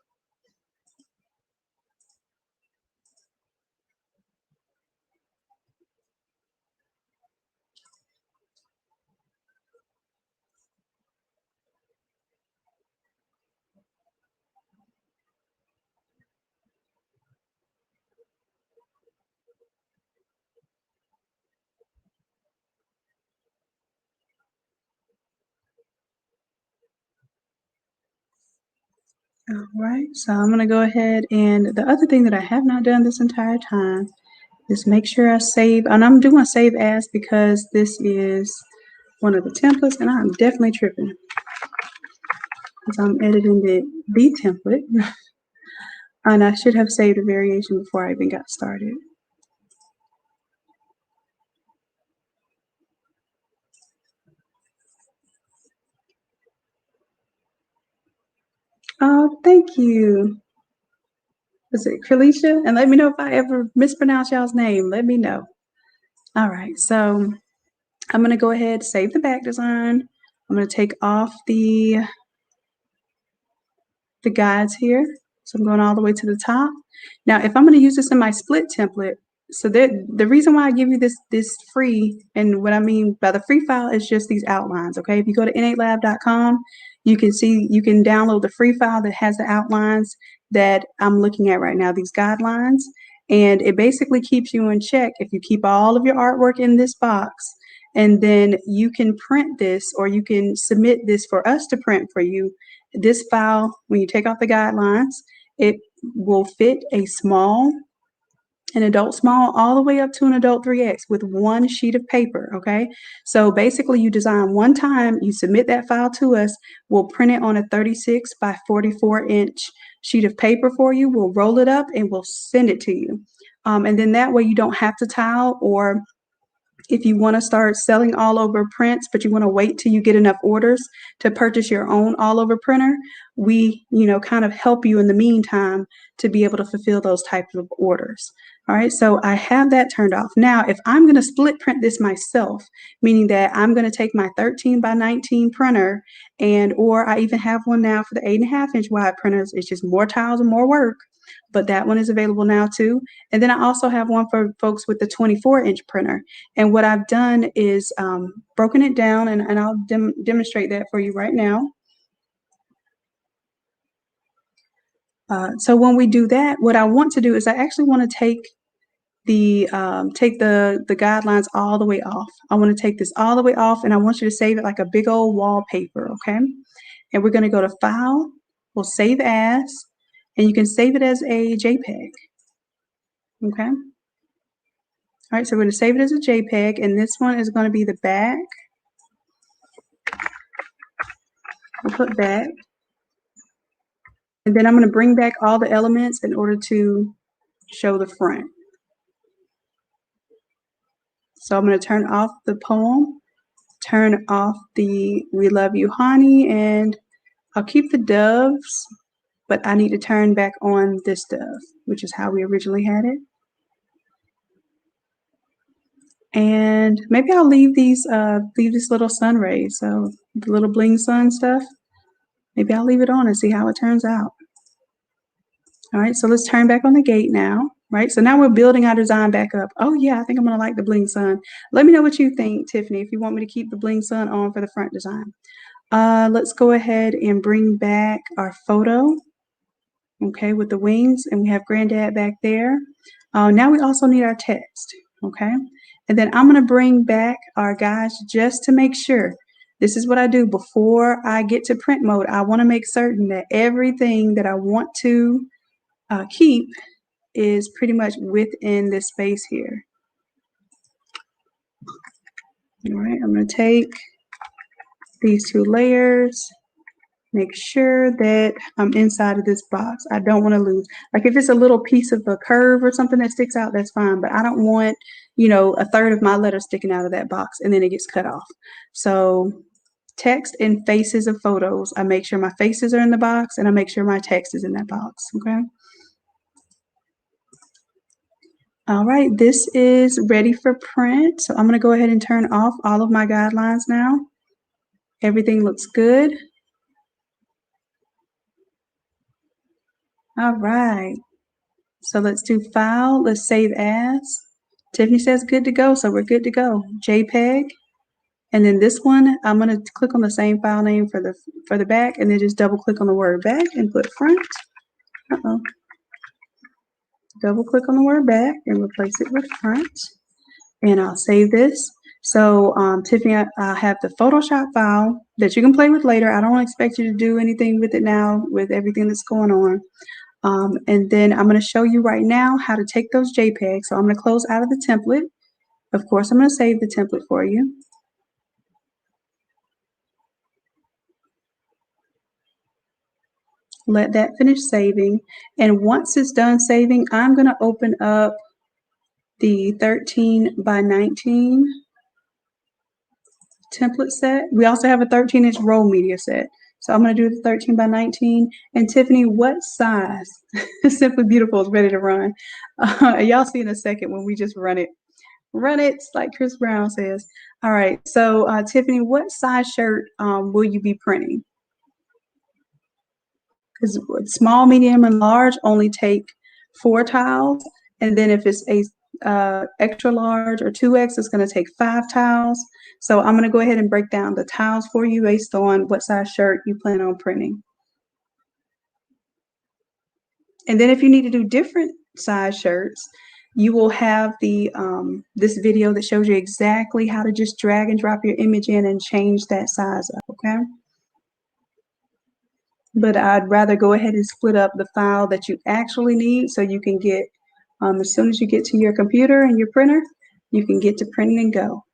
All right, so I'm gonna go ahead, and the other thing that I have not done this entire time is make sure I save, and I'm doing save as because this is one of the templates, and I'm definitely tripping because I'm editing the template, and I should have saved a variation before I even got started. Oh, thank you. Was it Kralisha? And let me know if I ever mispronounce y'all's name. Let me know. All right, so I'm gonna go ahead, save the back design. I'm gonna take off the guides here. So I'm going all the way to the top. Now, if I'm gonna use this in my split template, so the reason why I give you this free, and what I mean by the free file is just these outlines, okay? If you go to innatelab.com, you can see, you can download the free file that has the outlines that I'm looking at right now, these guidelines. And it basically keeps you in check if you keep all of your artwork in this box, and then you can print this, or you can submit this for us to print for you. This file, when you take off the guidelines, it will fit a small, an adult small, all the way up to an adult 3X with one sheet of paper, okay? So basically you design one time, you submit that file to us, we'll print it on a 36 by 44 inch sheet of paper for you, we'll roll it up and we'll send it to you. And then that way you don't have to tile, or if you want to start selling all over prints, but you want to wait till you get enough orders to purchase your own all over printer, we, kind of help you in the meantime to be able to fulfill those types of orders. All right, so I have that turned off. Now, if I'm going to split print this myself, meaning that I'm going to take my 13 by 19 printer, or I even have one now for the 8.5 inch wide printers. It's just more tiles and more work, but that one is available now too. And then I also have one for folks with the 24-inch printer. And what I've done is broken it down, and I'll demonstrate that for you right now. So when we do that, what I want to do is I actually want to take the guidelines all the way off. I want to take this all the way off, and I want you to save it like a big old wallpaper, okay? And we're going to go to File, we'll Save As, and you can save it as a JPEG, okay? All right, so we're going to save it as a JPEG, and this one is going to be the back. We'll put back. And then I'm going to bring back all the elements in order to show the front. So I'm going to turn off the poem, turn off the We Love You Honey, and I'll keep the doves, but I need to turn back on this dove, which is how we originally had it. And maybe I'll leave these, leave this little sun rays, so the little bling sun stuff. Maybe I'll leave it on and see how it turns out. All right, so let's turn back on the gate now, right? So now we're building our design back up. Oh yeah, I think I'm gonna like the bling sun. Let me know what you think, Tiffany, if you want me to keep the bling sun on for the front design. Let's go ahead and bring back our photo, okay, with the wings, and we have Granddad back there. Now we also need our text, okay? And then I'm gonna bring back our guys just to make sure. This is what I do before I get to print mode. I wanna make certain that everything that I want to keep is pretty much within this space here. All right, I'm gonna take these two layers, make sure that I'm inside of this box. I don't want to lose. Like if it's a little piece of a curve or something that sticks out, that's fine. But I don't want, you know, a third of my letter sticking out of that box and then it gets cut off. So text and faces of photos. I make sure my faces are in the box and I make sure my text is in that box, okay? All right, this is ready for print. So I'm gonna go ahead and turn off all of my guidelines now. Everything looks good. All right, so let's do file, let's save as. Tiffany says good to go, so we're good to go. JPEG, and then this one, I'm gonna click on the same file name for the back, and then just double click on the word back and put front. Double click on the word back and replace it with front, and I'll save this. So Tiffany, I have the Photoshop file that you can play with later. I don't expect you to do anything with it now with everything that's going on. And then I'm going to show you right now how to take those JPEGs. So I'm going to close out of the template. Of course, I'm going to save the template for you. Let that finish saving. And once it's done saving, I'm going to open up the 13 by 19 template set. We also have a 13-inch roll media set. So I'm going to do the 13 by 19. And Tiffany, what size? Simply Beautiful is ready to run. Y'all see in a second when we just run it. Run it, like Chris Brown says. All right, so Tiffany, what size shirt will you be printing? Because small, medium, and large only take 4 tiles. And then if it's a extra large or 2X, it's going to take 5 tiles. So I'm going to go ahead and break down the tiles for you based on what size shirt you plan on printing. And then if you need to do different size shirts, you will have the this video that shows you exactly how to just drag and drop your image in and change that size up, okay? But I'd rather go ahead and split up the file that you actually need so you can get, as soon as you get to your computer and your printer, you can get to printing and go.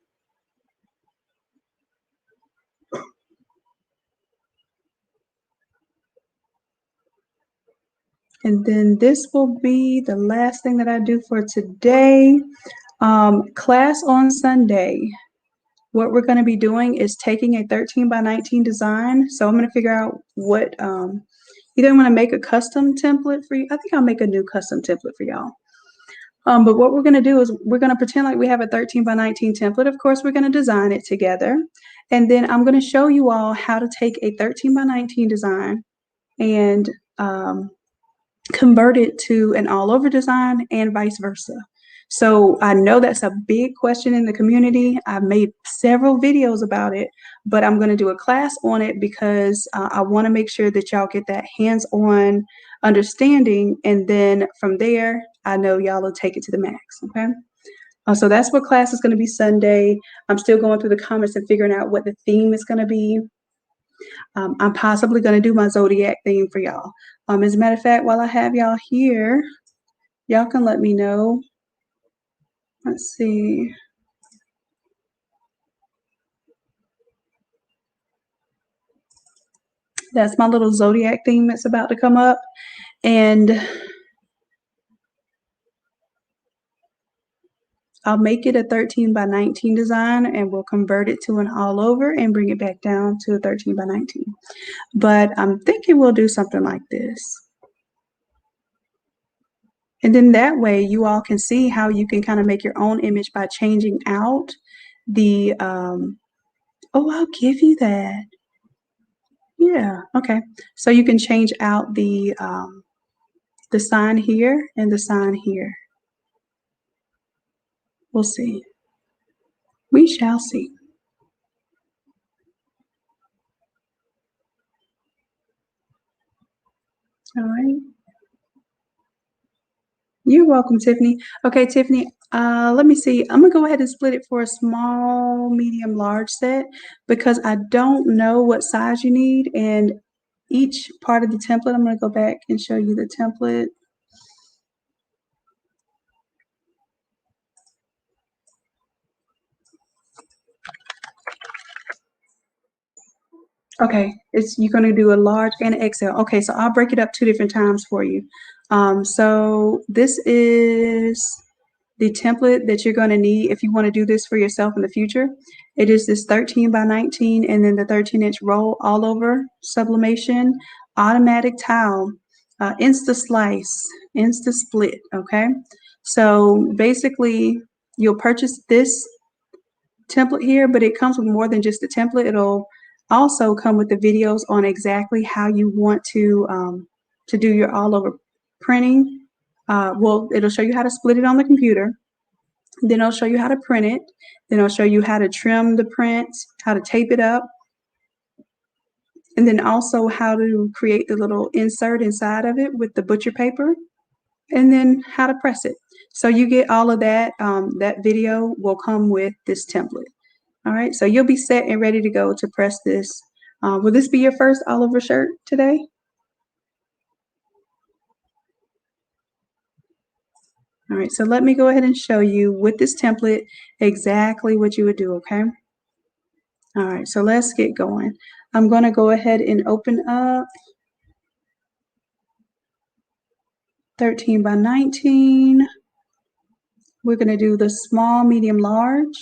And then this will be the last thing that I do for today. Class on Sunday. What we're going to be doing is taking a 13 by 19 design. So I'm going to figure out what, either I'm going to make a custom template for you. I think I'll make a new custom template for y'all. But what we're going to do is we're going to pretend like we have a 13 by 19 template. Of course, we're going to design it together. And then I'm going to show you all how to take a 13 by 19 design and convert it to an all over design and vice versa. So I know that's a big question in the community. I've made several videos about it, but I'm going to do a class on it because I want to make sure that y'all get that hands-on understanding. And then from there, I know y'all will take it to the max, okay? So that's what class is going to be Sunday. I'm still going through the comments and figuring out what the theme is going to be. I'm possibly going to do my Zodiac theme for y'all. As a matter of fact, while I have y'all here, y'all can let me know. Let's see. That's my little Zodiac theme that's about to come up. And I'll make it a 13 by 19 design and we'll convert it to an all over and bring it back down to a 13 by 19. But I'm thinking we'll do something like this. And then that way you all can see how you can kind of make your own image by changing out the, oh, I'll give you that. Yeah, okay. So you can change out the sign here and the sign here. We'll see. We shall see. All right. You're welcome, Tiffany. Okay, Tiffany, let me see. I'm gonna go ahead and split it for a small, medium, large set because I don't know what size you need. And each part of the template, I'm gonna go back and show you the template. Okay, you're gonna do a large and an XL. Okay, so I'll break it up 2 different times for you. So this is the template that you're going to need if you want to do this for yourself in the future. It is this 13 by 19 and then the 13-inch roll all over sublimation, automatic tile, insta slice, insta split. Okay, so basically you'll purchase this template here, but it comes with more than just the template. It'll also come with the videos on exactly how you want to do your all over printing. Well, it'll show you how to split it on the computer. Then I'll show you how to print it. Then I'll show you how to trim the print, how to tape it up, and then also how to create the little insert inside of it with the butcher paper, and then how to press it. So you get all of that. That video will come with this template. All right, so you'll be set and ready to go to press this. Will this be your first all over shirt today? All right, so let me go ahead and show you with this template exactly what you would do, okay? All right, so let's get going. I'm going to go ahead and open up 13 by 19. We're going to do the small, medium, large,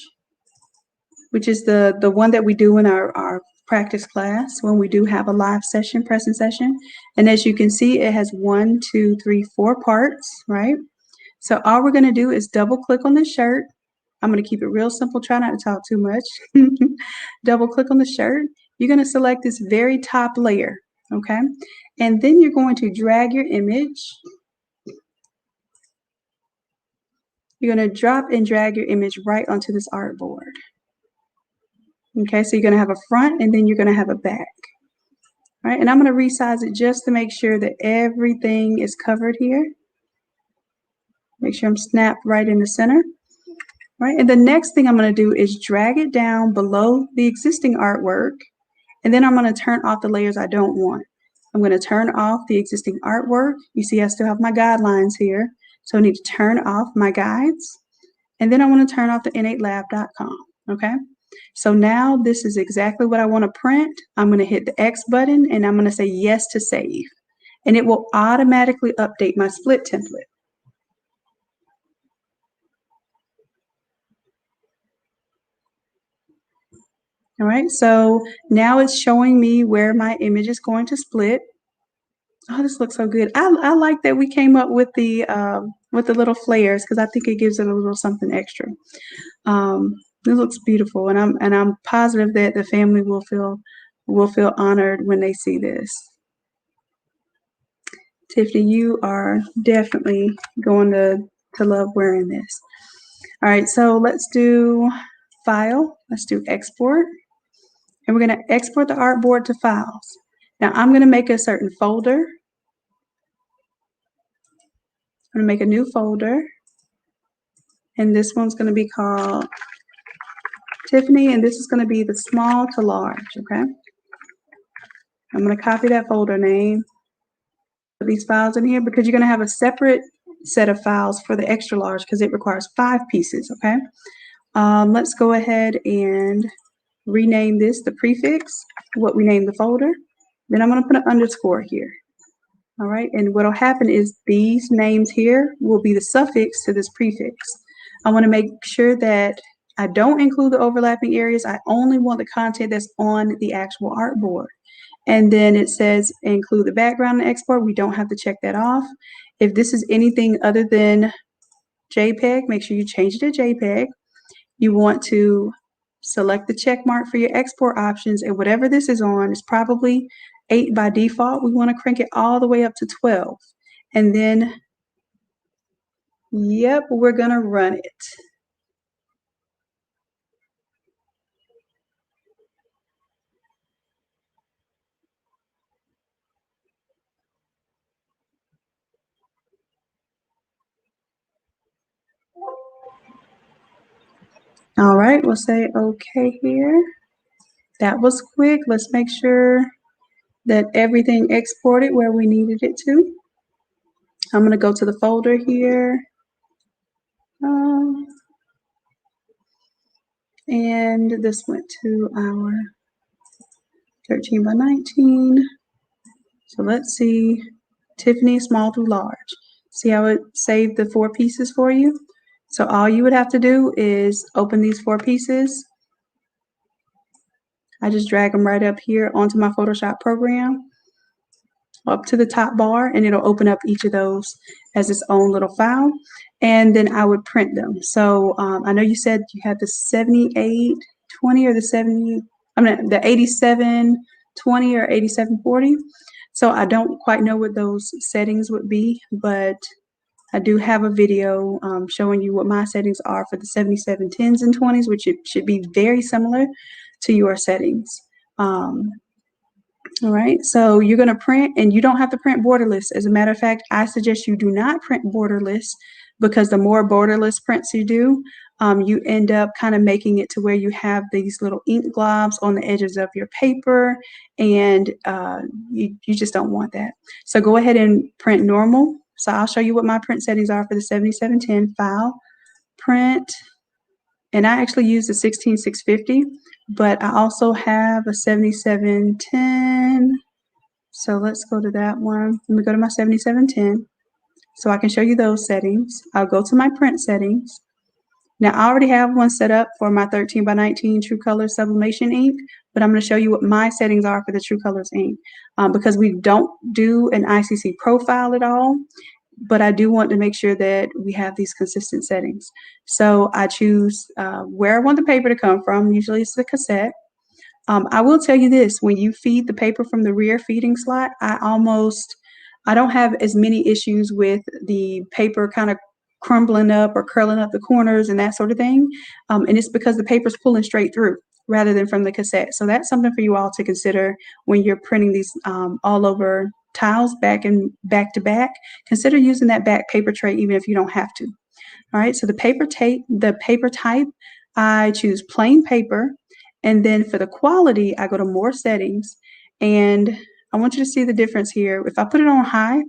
which is the one that we do in our practice class when we do have a live session, pressing session. And as you can see, it has 1, 2, 3, 4 parts, right? So all we're going to do is double click on the shirt. I'm going to keep it real simple. Try not to talk too much. Double click on the shirt. You're going to select this very top layer, okay? And then you're going to drag your image. You're going to drop and drag your image right onto this artboard. Okay, so you're going to have a front and then you're going to have a back. All right, and I'm going to resize it just to make sure that everything is covered here. Make sure I'm snapped right in the center. Right, and the next thing I'm going to do is drag it down below the existing artwork, and then I'm going to turn off the layers I don't want. I'm going to turn off the existing artwork. You see I still have my guidelines here, so I need to turn off my guides, and then I want to turn off the innatelab.com, okay? So now this is exactly what I want to print. I'm going to hit the X button, and I'm going to say yes to save, and it will automatically update my split template. All right, so now it's showing me where my image is going to split. Oh, this looks so good. I like that we came up with the little flares because I think it gives it a little something extra. It looks beautiful, and I'm positive that the family will feel honored when they see this. Tiffany, you are definitely going to love wearing this. All right, so let's do file. Let's do export. And we're going to export the artboard to files. Now I'm going to make a certain folder. I'm going to make a new folder. And this one's going to be called Tiffany, and this is going to be the small to large, okay? I'm going to copy that folder name, put these files in here because you're going to have a separate set of files for the extra large because it requires 5 pieces, okay? Let's go ahead and rename this the prefix, what we named the folder. Then I'm going to put an underscore here. All right, and what will happen is these names here will be the suffix to this prefix. I want to make sure that I don't include the overlapping areas. I only want the content that's on the actual artboard. And then it says include the background and export. We don't have to check that off. If this is anything other than JPEG, make sure you change it to JPEG. You want to select the check mark for your export options, and whatever this is on is probably 8 by default. We want to crank it all the way up to 12. And then, yep, we're going to run it. All right, we'll say okay here. That was quick. Let's make sure that everything exported where we needed it to. I'm going to go to the folder here. And this went to our 13 by 19. So let's see, Tiffany small to large. See how it saved the 4 pieces for you? So all you would have to do is open these 4 pieces. I just drag them right up here onto my Photoshop program, up to the top bar, and it'll open up each of those as its own little file. And then I would print them. So I know you said you had the 7820 or the 8720 or 8740. So I don't quite know what those settings would be, but I do have a video showing you what my settings are for the 7710s and 20s, which it should be very similar to your settings. All right, so you're going to print, and you don't have to print borderless. As a matter of fact, I suggest you do not print borderless, because the more borderless prints you do, you end up kind of making it to where you have these little ink globs on the edges of your paper, and you just don't want that. So go ahead and print normal. So I'll show you what my print settings are for the 7710 file, print, and I actually use the 16650, but I also have a 7710. So let's go to that one. Let me go to my 7710 so I can show you those settings. I'll go to my print settings. Now I already have one set up for my 13 by 19 True Colors sublimation ink, but I'm going to show you what my settings are for the True Colors ink, because we don't do an ICC profile at all. But I do want to make sure that we have these consistent settings. So I choose where I want the paper to come from. Usually it's the cassette. I will tell you this, when you feed the paper from the rear feeding slot, I don't have as many issues with the paper kind of crumbling up or curling up the corners and that sort of thing. And it's because the paper's pulling straight through rather than from the cassette. So that's something for you all to consider when you're printing these all over tiles back to back. Consider using that back paper tray even if you don't have to. All right, so the paper type, I choose plain paper, and then for the quality, I go to more settings, and I want you to see the difference here. If I put it on high,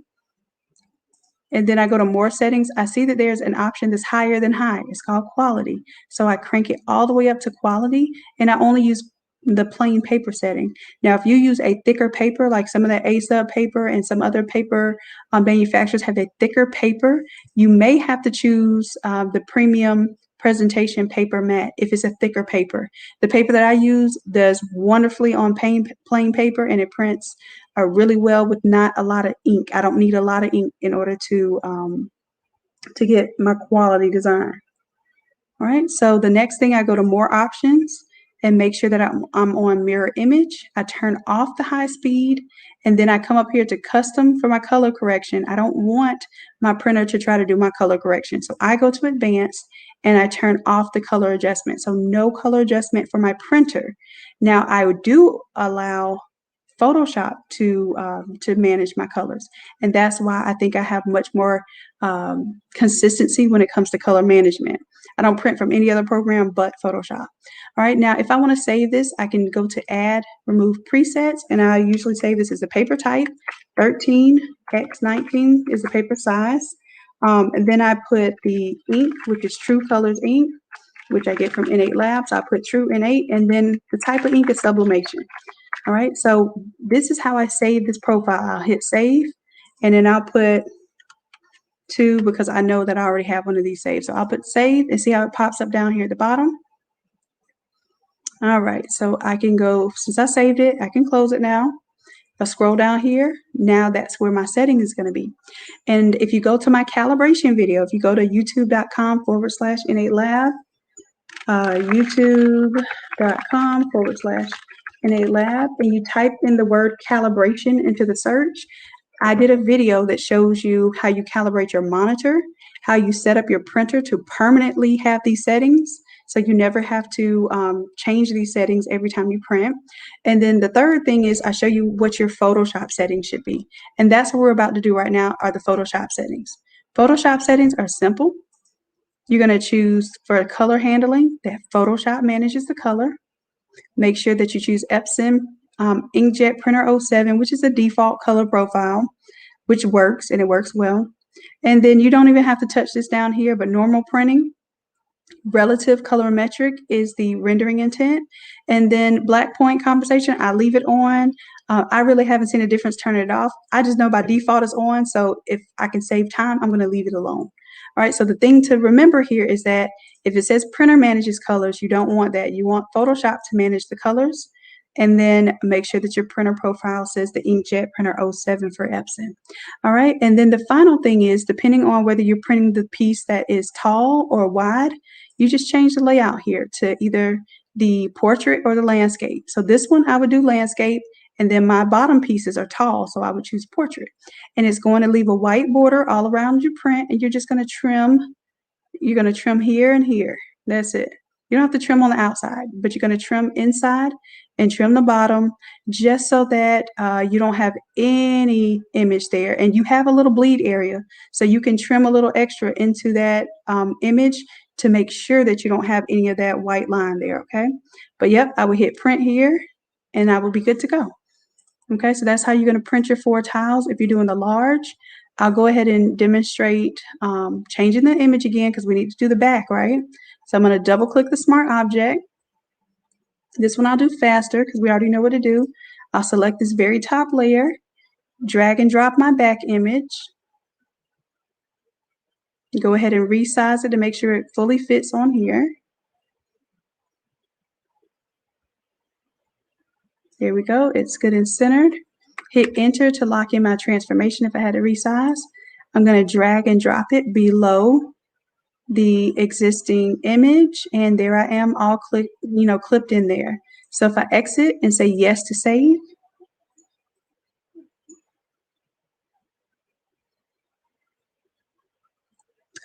and then I go to more settings, I see that there's an option that's higher than high. It's called quality. So I crank it all the way up to quality, and I only use the plain paper setting. Now, if you use a thicker paper, like some of the A-Sub paper and some other paper manufacturers have a thicker paper, you may have to choose the premium presentation paper matte if it's a thicker paper. The paper that I use does wonderfully on plain paper, and it prints really well with not a lot of ink. I don't need a lot of ink in order to get my quality design. All right, so the next thing, I go to more options and make sure that I'm on mirror image. I turn off the high speed, and then I come up here to custom for my color correction. I don't want my printer to try to do my color correction. So I go to advanced and I turn off the color adjustment. So no color adjustment for my printer. Now I do allow Photoshop to manage my colors, and that's why I think I have much more consistency when it comes to color management. I don't print from any other program but Photoshop. All right, now if I want to save this, I can go to add, remove presets, and I usually save this as a paper type. 13x19 is the paper size, and then I put the ink, which is True Colors ink, which I get from Innate Labs. I put True Innate, and then the type of ink is sublimation. All right, so this is how I save this profile. I'll hit save, and then I'll put 2 because I know that I already have one of these saved. So I'll put save and see how it pops up down here at the bottom. All right, so I can go, since I saved it, I can close it now. If I scroll down here, now that's where my setting is going to be. And if you go to my calibration video, if you go to youtube.com/innatelab, youtube.com/innatelab, and you type in the word calibration into the search, I did a video that shows you how you calibrate your monitor, how you set up your printer to permanently have these settings, so you never have to change these settings every time you print. And then the third thing is I show you what your Photoshop settings should be. And that's what we're about to do right now, are the Photoshop settings. Photoshop settings are simple. You're going to choose for color handling that Photoshop manages the color. Make sure that you choose Epson Inkjet Printer 07, which is a default color profile, which works, and it works well. And then you don't even have to touch this down here, but normal printing, relative colorimetric is the rendering intent. And then black point conversation, I leave it on. I really haven't seen a difference turning it off. I just know by default it's on. So if I can save time, I'm going to leave it alone. All right. So the thing to remember here is that if it says printer manages colors, you don't want that. You want Photoshop to manage the colors. And then make sure that your printer profile says the Inkjet Printer 07 for Epson. All right. And then the final thing is, depending on whether you're printing the piece that is tall or wide, you just change the layout here to either the portrait or the landscape. So this one I would do landscape, and then my bottom pieces are tall, so I would choose portrait. And it's going to leave a white border all around your print, and you're just going to trim. You're going to trim here and here. That's it. You don't have to trim on the outside, but you're going to trim inside and trim the bottom just so that you don't have any image there. And you have a little bleed area, so you can trim a little extra into that image to make sure that you don't have any of that white line there, okay? But yep, I would hit print here, and I will be good to go. Okay, so that's how you're going to print your 4 tiles. If you're doing the large, I'll go ahead and demonstrate changing the image again because we need to do the back, right? So I'm going to double click the smart object. This one I'll do faster because we already know what to do. I'll select this very top layer, drag and drop my back image. Go ahead and resize it to make sure it fully fits on here. There we go. It's good and centered. Hit enter to lock in my transformation if I had to resize. I'm going to drag and drop it below the existing image, and there I am, all clipped in there. So if I exit and say yes to save,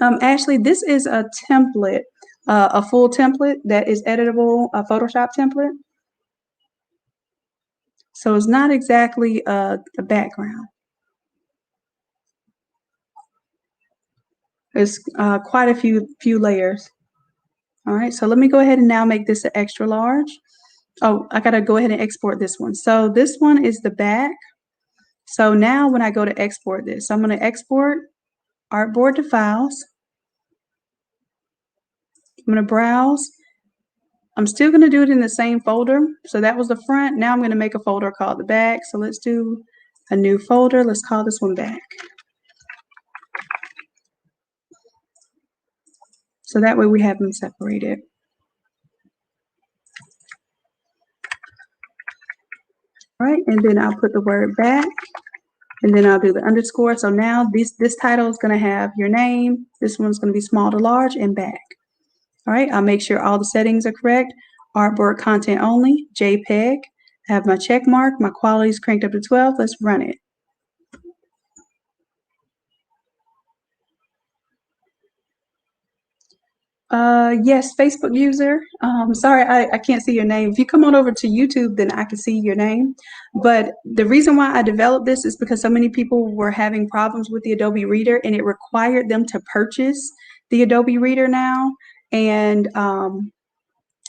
actually this is a template, a full template that is editable, a Photoshop template. So it's not exactly a background. It's quite a few layers. All right, so let me go ahead and now make this an extra large. Oh, I gotta go ahead and export this one. So this one is the back. So now when I go to export this, I'm gonna export Artboard to files. I'm gonna browse. I'm still gonna do it in the same folder. So that was the front. Now I'm gonna make a folder called the back. So let's do a new folder. Let's call this one back. So that way we have them separated. All right, and then I'll put the word back, and then I'll do the underscore. So now this title is gonna have your name. This one's gonna be small to large and back. All right, I'll make sure all the settings are correct. Artboard content only, JPEG. I have my check mark, my quality is cranked up to 12. Let's run it. Yes, Facebook user. Sorry, I can't see your name. If you come on over to YouTube, then I can see your name. But the reason why I developed this is because so many people were having problems with the Adobe Reader, and it required them to purchase the Adobe Reader now. And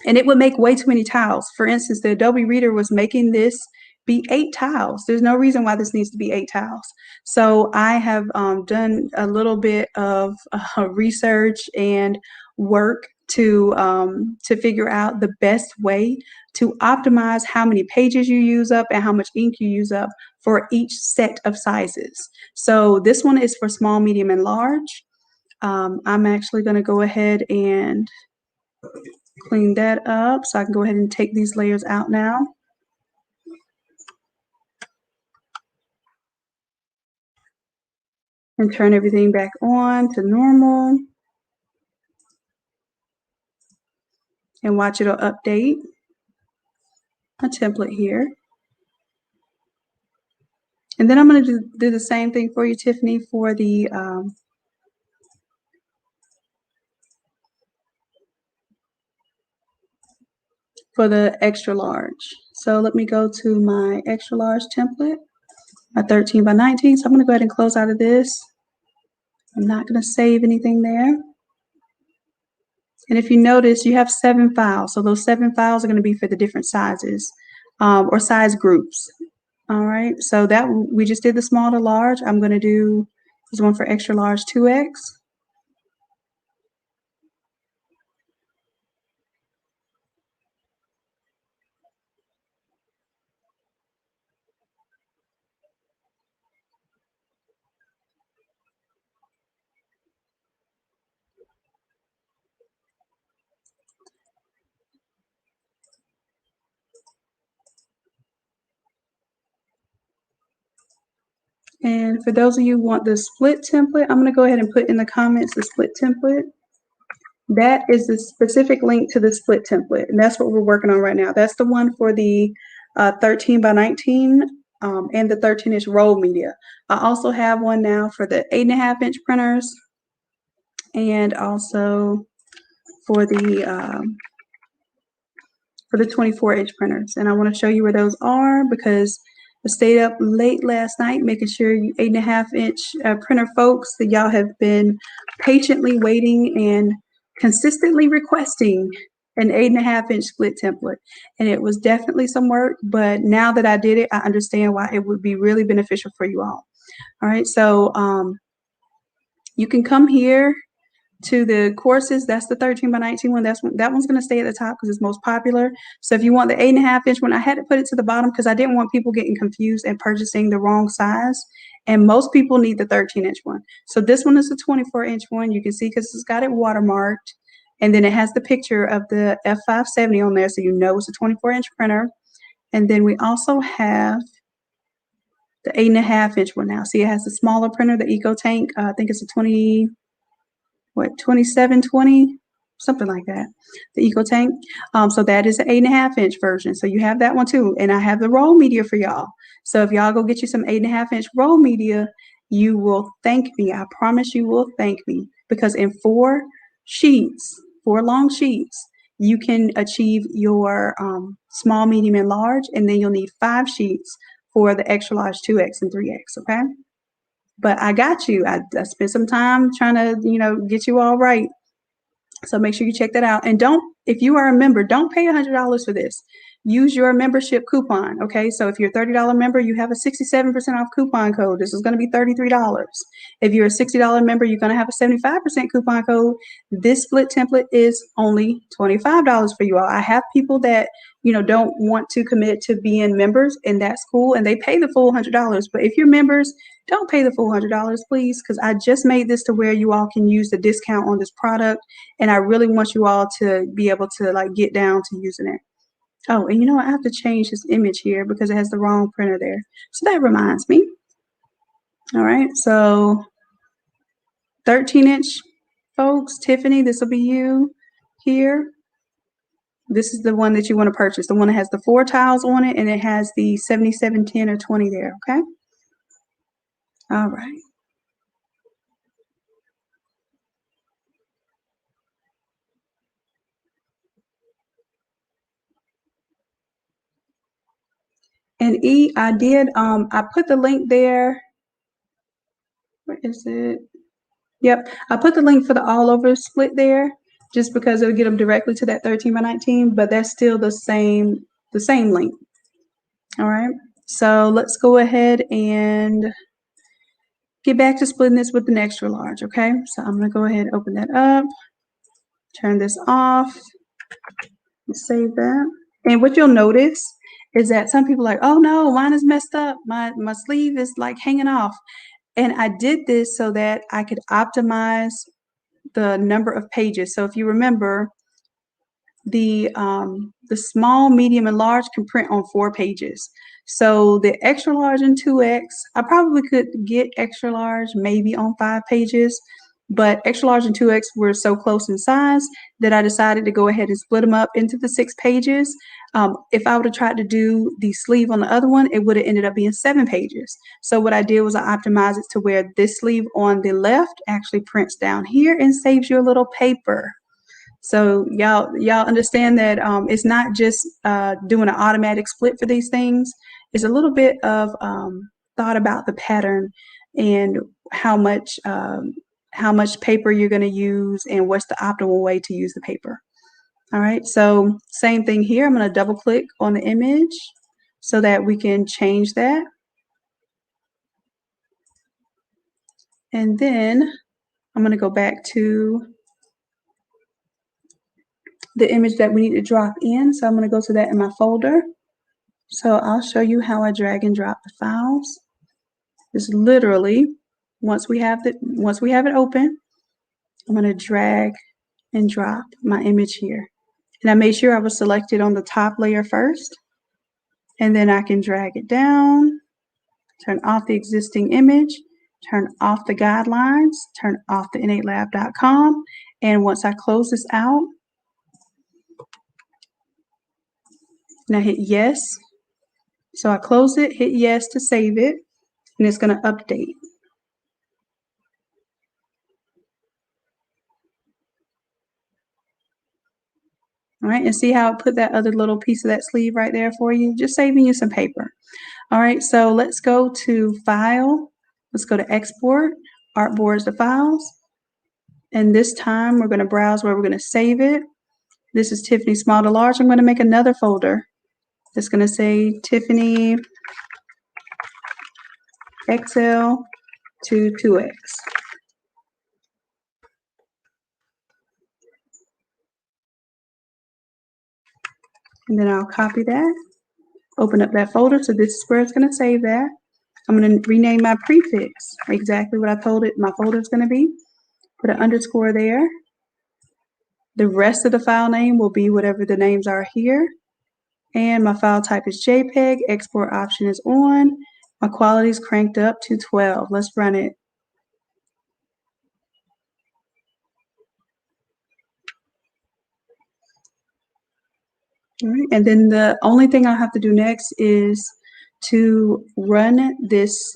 it would make way too many tiles. For instance, the Adobe Reader was making this be 8 tiles. There's no reason why this needs to be 8 tiles. So I have done a little bit of research and work to figure out the best way to optimize how many pages you use up and how much ink you use up for each set of sizes. So this one is for small, medium, and large. I'm actually going to go ahead and clean that up so I can go ahead and take these layers out now. And turn everything back on to normal. And watch it'll update a template here. And then I'm going to do the same thing for you, Tiffany, for the extra large. So let me go to my extra large template, my 13 by 19. So I'm going to go ahead and close out of this. I'm not going to save anything there. And if you notice, you have 7 files. So those 7 files are going to be for the different sizes or size groups. All right. So that we just did the small to large. I'm going to do this one for extra large 2x. And for those of you who want the split template, I'm going to go ahead and put in the comments the split template. That is the specific link to the split template, and that's what we're working on right now. That's the one for the 13 by 19 and the 13-inch roll media. I also have one now for the 8.5-inch printers and also for the 24-inch printers. And I want to show you where those are because I stayed up late last night making sure you 8.5-inch printer folks that y'all have been patiently waiting and consistently requesting an 8.5-inch split template. And it was definitely some work, but now that I did it, I understand why it would be really beneficial for you all. All right, so you can come here to the courses. That's the 13 by 19 one. That one's going to stay at the top because it's most popular. So if you want the 8.5-inch one, I had to put it to the bottom because I didn't want people getting confused and purchasing the wrong size. And most people need the 13-inch one. So this one is the 24-inch one. You can see because it's got it watermarked. And then it has the picture of the F570 on there, so you know it's a 24-inch printer. And then we also have the 8.5-inch one now. See, it has the smaller printer, the EcoTank. I think it's a 2720, something like that, the EcoTank. So that is an 8.5-inch version. So you have that one too. And I have the roll media for y'all. So if y'all go get you some 8.5-inch roll media, you will thank me. I promise you will thank me because in 4 long sheets, you can achieve your small, medium, and large, and then you'll need 5 sheets for the extra large 2X and 3X, okay? But I got you. I spent some time trying to, get you all right. So make sure you check that out. And if you are a member, don't pay $100 for this. Use your membership coupon, okay? So if you're a $30 member, you have a 67% off coupon code. This is going to be $33. If you're a $60 member, you're going to have a 75% coupon code. This split template is only $25 for you all. I have people that, don't want to commit to being members, and that's cool, and they pay the full $100. But if you're members, don't pay the full $100, please, because I just made this to where you all can use the discount on this product, and I really want you all to be able to get down to using it. Oh, and I have to change this image here because it has the wrong printer there. So that reminds me. All right, so 13-inch folks, Tiffany, this will be you here. This is the one that you want to purchase, the one that has the 4 tiles on it, and it has the 77, 10, or 20 there, okay? All right. And E, I did, I put the link there. Where is it? Yep, I put the link for the all over split there just because it'll get them directly to that 13 by 19, but that's still the same link. All right, so let's go ahead and get back to splitting this with an extra large, okay? So I'm gonna go ahead and open that up, turn this off, save that. And what you'll notice is that some people are like, oh no, mine is messed up. My sleeve is like hanging off. And I did this so that I could optimize the number of pages. So if you remember, the small, medium, and large can print on 4 pages. So the extra large and 2X, I probably could get extra large maybe on 5 pages, but extra large and 2X were so close in size that I decided to go ahead and split them up into the 6 pages. If I would have tried to do the sleeve on the other one, it would have ended up being 7 pages. So what I did was I optimized it to where this sleeve on the left actually prints down here and saves you a little paper. So y'all understand that it's not just doing an automatic split for these things. It's a little bit of thought about the pattern and how much how much paper you're going to use and what's the optimal way to use the paper. All right, so same thing here. I'm going to double click on the image so that we can change that. And then I'm going to go back to the image that we need to drop in. So I'm going to go to that in my folder. So I'll show you how I drag and drop the files. Just literally, once we have it open, I'm going to drag and drop my image here. And I made sure I was selected on the top layer first. And then I can drag it down, turn off the existing image, turn off the guidelines, turn off the innatelab.com. And once I close this out, and I hit yes. So I close it, hit yes to save it, and it's going to update. All right, and see how I put that other little piece of that sleeve right there for you? Just saving you some paper. All right, so let's go to File. Let's go to Export, Artboards to Files. And this time we're going to browse where we're going to save it. This is Tiffany Small to Large. I'm going to make another folder. It's going to say Tiffany XL to 2X. And then I'll copy that, open up that folder. So this is where it's going to save that. I'm going to rename my prefix exactly what I told it my folder is going to be. Put an underscore there. The rest of the file name will be whatever the names are here. And my file type is JPEG. Export option is on. My quality is cranked up to 12. Let's run it. All right. And then the only thing I have to do next is to run this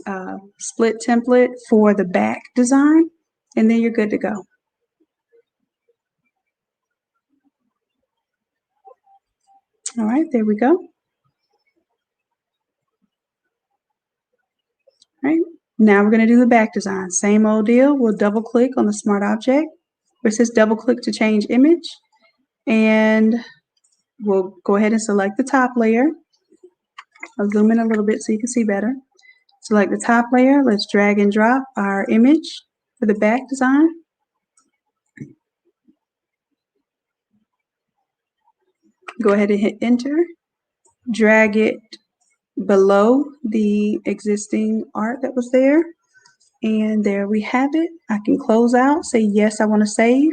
split template for the back design, and then you're good to go. All right, there we go. All right, now we're going to do the back design. Same old deal. We'll double click on the smart object where it says double click to change image, and we'll go ahead and select the top layer. I'll zoom in a little bit so you can see better. Select the top layer. Let's drag and drop our image for the back design. Go ahead and hit enter. Drag it below the existing art that was there. And there we have it. I can close out, say yes, I want to save.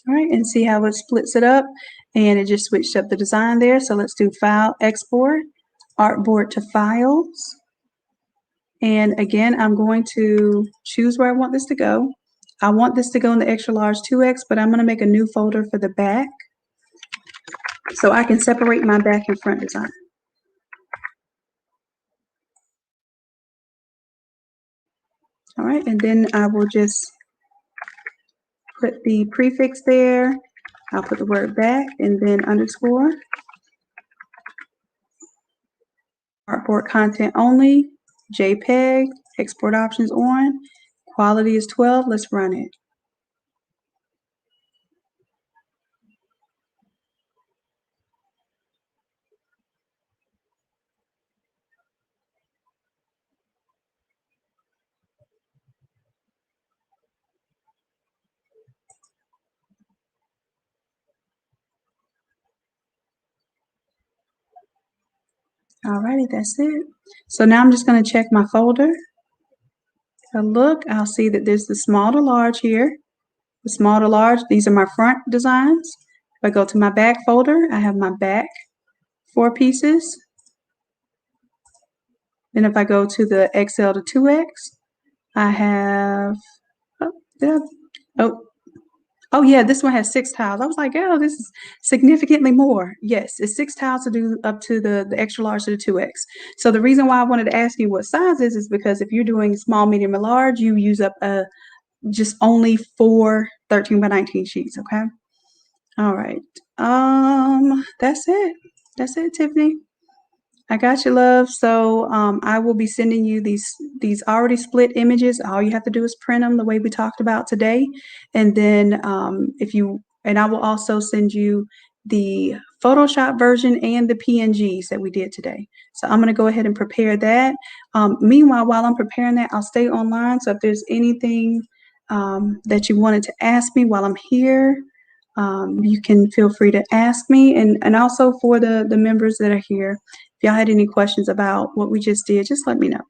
All right, and see how it splits it up, and it just switched up the design there. So let's do File, Export, Artboard to Files. And again, I'm going to choose where I want this to go. I want this to go in the extra large 2X, but I'm going to make a new folder for the back so I can separate my back and front design. All right, and then I will just put the prefix there. I'll put the word back and then underscore. Artboard content only, JPEG, export options on. Quality is 12. Let's run it. Alrighty, that's it. So now I'm just going to check my folder. If I look, I'll see that there's the small to large here. The small to large, these are my front designs. If I go to my back folder, I have my back 4 pieces. Then if I go to the XL to 2X, I have, oh yeah, this one has 6 tiles. I was like, oh, this is significantly more. Yes, it's 6 tiles to do up to the extra large to the 2X. So the reason why I wanted to ask you what size is because if you're doing small, medium, and large, you use up just only 4 13 by 19 sheets, okay? All right. That's it. That's it, Tiffany. I got you, love. So I will be sending you these already split images. All you have to do is print them the way we talked about today, and then I will also send you the Photoshop version and the PNGs that we did today. So I'm going to go ahead and prepare that. Meanwhile, while I'm preparing that, I'll stay online. So if there's anything that you wanted to ask me while I'm here, you can feel free to ask me, and also for the members that are here, if y'all had any questions about what we just did, just let me know.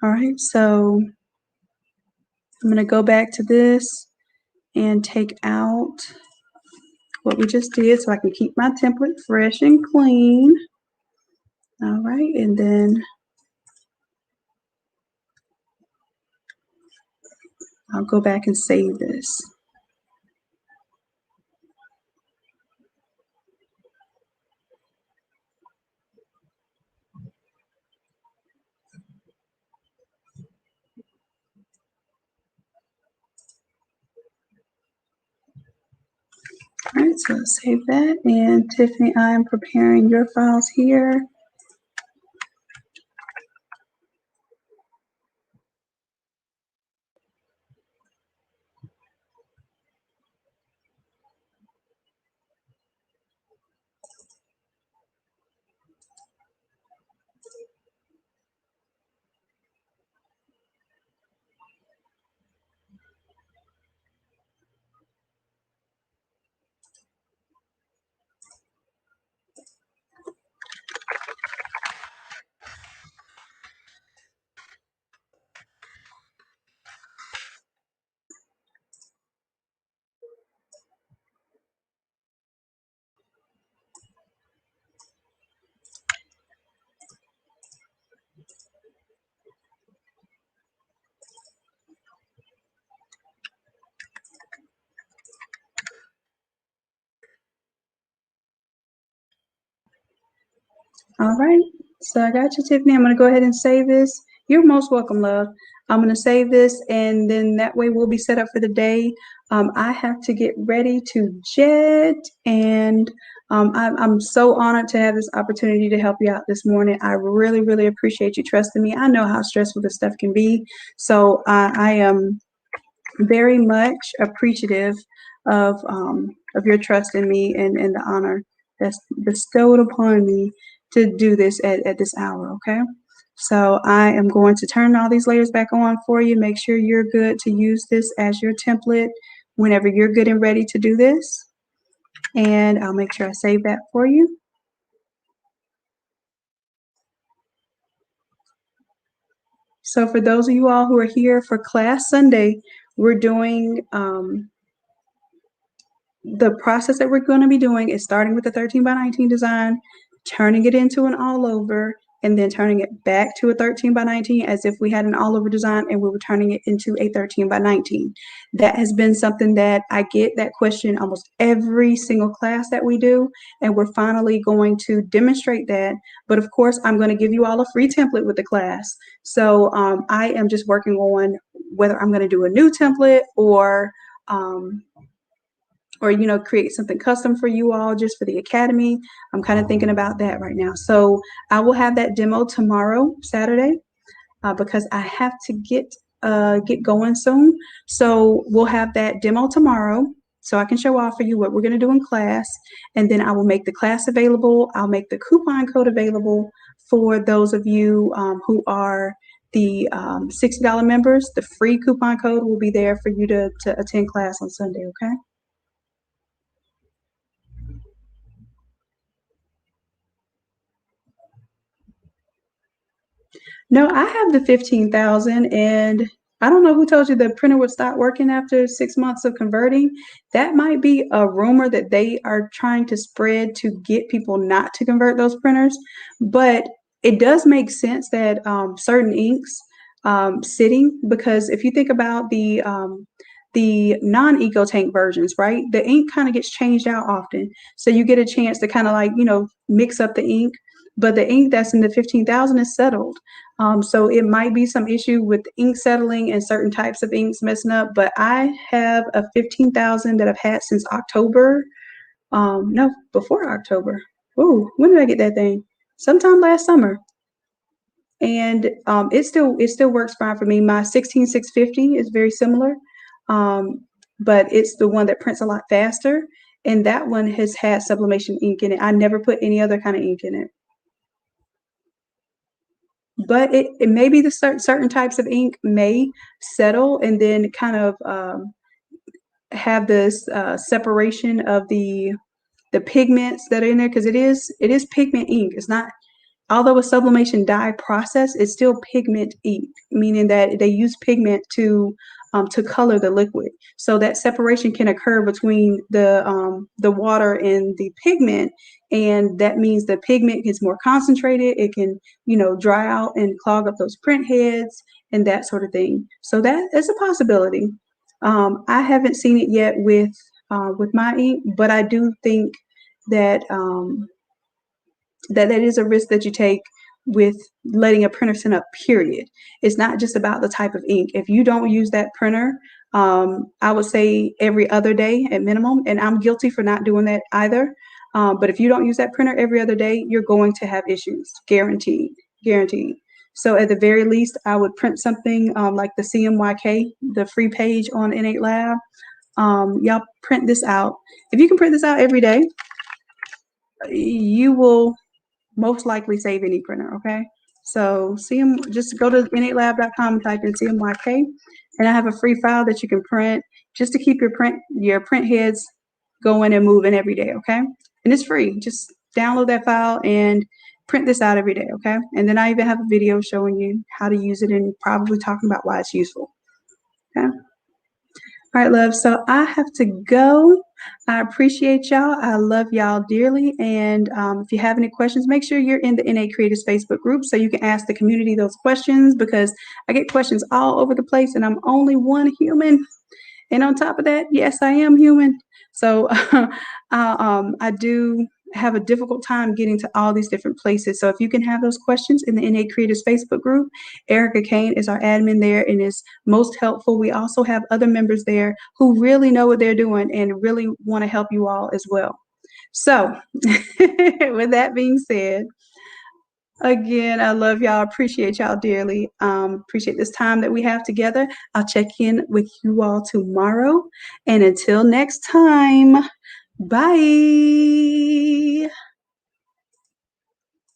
All right, so I'm going to go back to this and take out what we just did so I can keep my template fresh and clean. All right, and then I'll go back and save this. All right, so save that. And Tiffany, I am preparing your files here. All right, so I got you, Tiffany. I'm going to go ahead and save this. You're most welcome, love. I'm going to save this, and then that way we'll be set up for the day. I have to get ready to jet, and I'm so honored to have this opportunity to help you out this morning. I really, really appreciate you trusting me. I know how stressful this stuff can be, so I am very much appreciative of your trust in me and the honor that's bestowed upon me to do this at this hour, okay? So I am going to turn all these layers back on for you. Make sure you're good to use this as your template whenever you're good and ready to do this. And I'll make sure I save that for you. So for those of you all who are here for class Sunday, we're doing the process that we're going to be doing is starting with the 13 by 19 design, turning it into an all over, and then turning it back to a 13 by 19 as if we had an all over design and we were turning it into a 13 by 19. That has been something that I get that question almost every single class that we do, and we're finally going to demonstrate that. But of course, I'm going to give you all a free template with the class. So I am just working on whether I'm going to do a new template or create something custom for you all just for the academy. I'm kind of thinking about that right now. So I will have that demo tomorrow, Saturday, because I have to get going soon. So we'll have that demo tomorrow so I can show off for you what we're going to do in class. And then I will make the class available. I'll make the coupon code available for those of you who are the $60 members. The free coupon code will be there for you to attend class on Sunday, okay? No, I have the 15,000, and I don't know who told you the printer would stop working after 6 months of converting. That might be a rumor that they are trying to spread to get people not to convert those printers. But it does make sense that certain inks sitting, because if you think about the non-eco tank versions, right? The ink kind of gets changed out often. So you get a chance to kind of like, mix up the ink. but the ink that's in the 15,000 is settled. So it might be some issue with ink settling and certain types of inks messing up, but I have a 15,000 that I've had since October. No, before October. Ooh, when did I get that thing? Sometime last summer. And it still works fine for me. My 16650 is very similar, but it's the one that prints a lot faster, and that one has had sublimation ink in it. I never put any other kind of ink in it. But it may be the certain types of ink may settle and then kind of have this separation of the pigments that are in there, because it is pigment ink. It's not, although a sublimation dye process, it's still pigment ink, meaning that they use pigment to color the liquid. So that separation can occur between the water and the pigment, and that means the pigment gets more concentrated. It can, dry out and clog up those print heads and that sort of thing. So that is a possibility. I haven't seen it yet with my ink, but I do think that that is a risk that you take with letting a printer send up, period. It's not just about the type of ink. If you don't use that printer, I would say every other day at minimum, and I'm guilty for not doing that either. But if you don't use that printer every other day, you're going to have issues, guaranteed, guaranteed. So at the very least, I would print something like the CMYK, the free page on Innate Lab. Y'all print this out. If you can print this out every day, you will most likely save any printer, okay? So just go to innatelab.com and type in CMYK, and I have a free file that you can print just to keep your print heads going and moving every day, okay? And it's free. Just download that file and print this out every day, okay? And then I even have a video showing you how to use it and probably talking about why it's useful, okay? All right, love. So I have to go. I appreciate y'all. I love y'all dearly. And if you have any questions, make sure you're in the NA Creators Facebook group so you can ask the community those questions, because I get questions all over the place and I'm only one human. And on top of that, yes, I am human. So I do have a difficult time getting to all these different places. So if you can have those questions in the NA Creators Facebook group, Erica Kane is our admin there and is most helpful. We also have other members there who really know what they're doing and really want to help you all as well. So with that being said, again, I love y'all. Appreciate y'all dearly. Appreciate this time that we have together. I'll check in with you all tomorrow. And until next time, bye.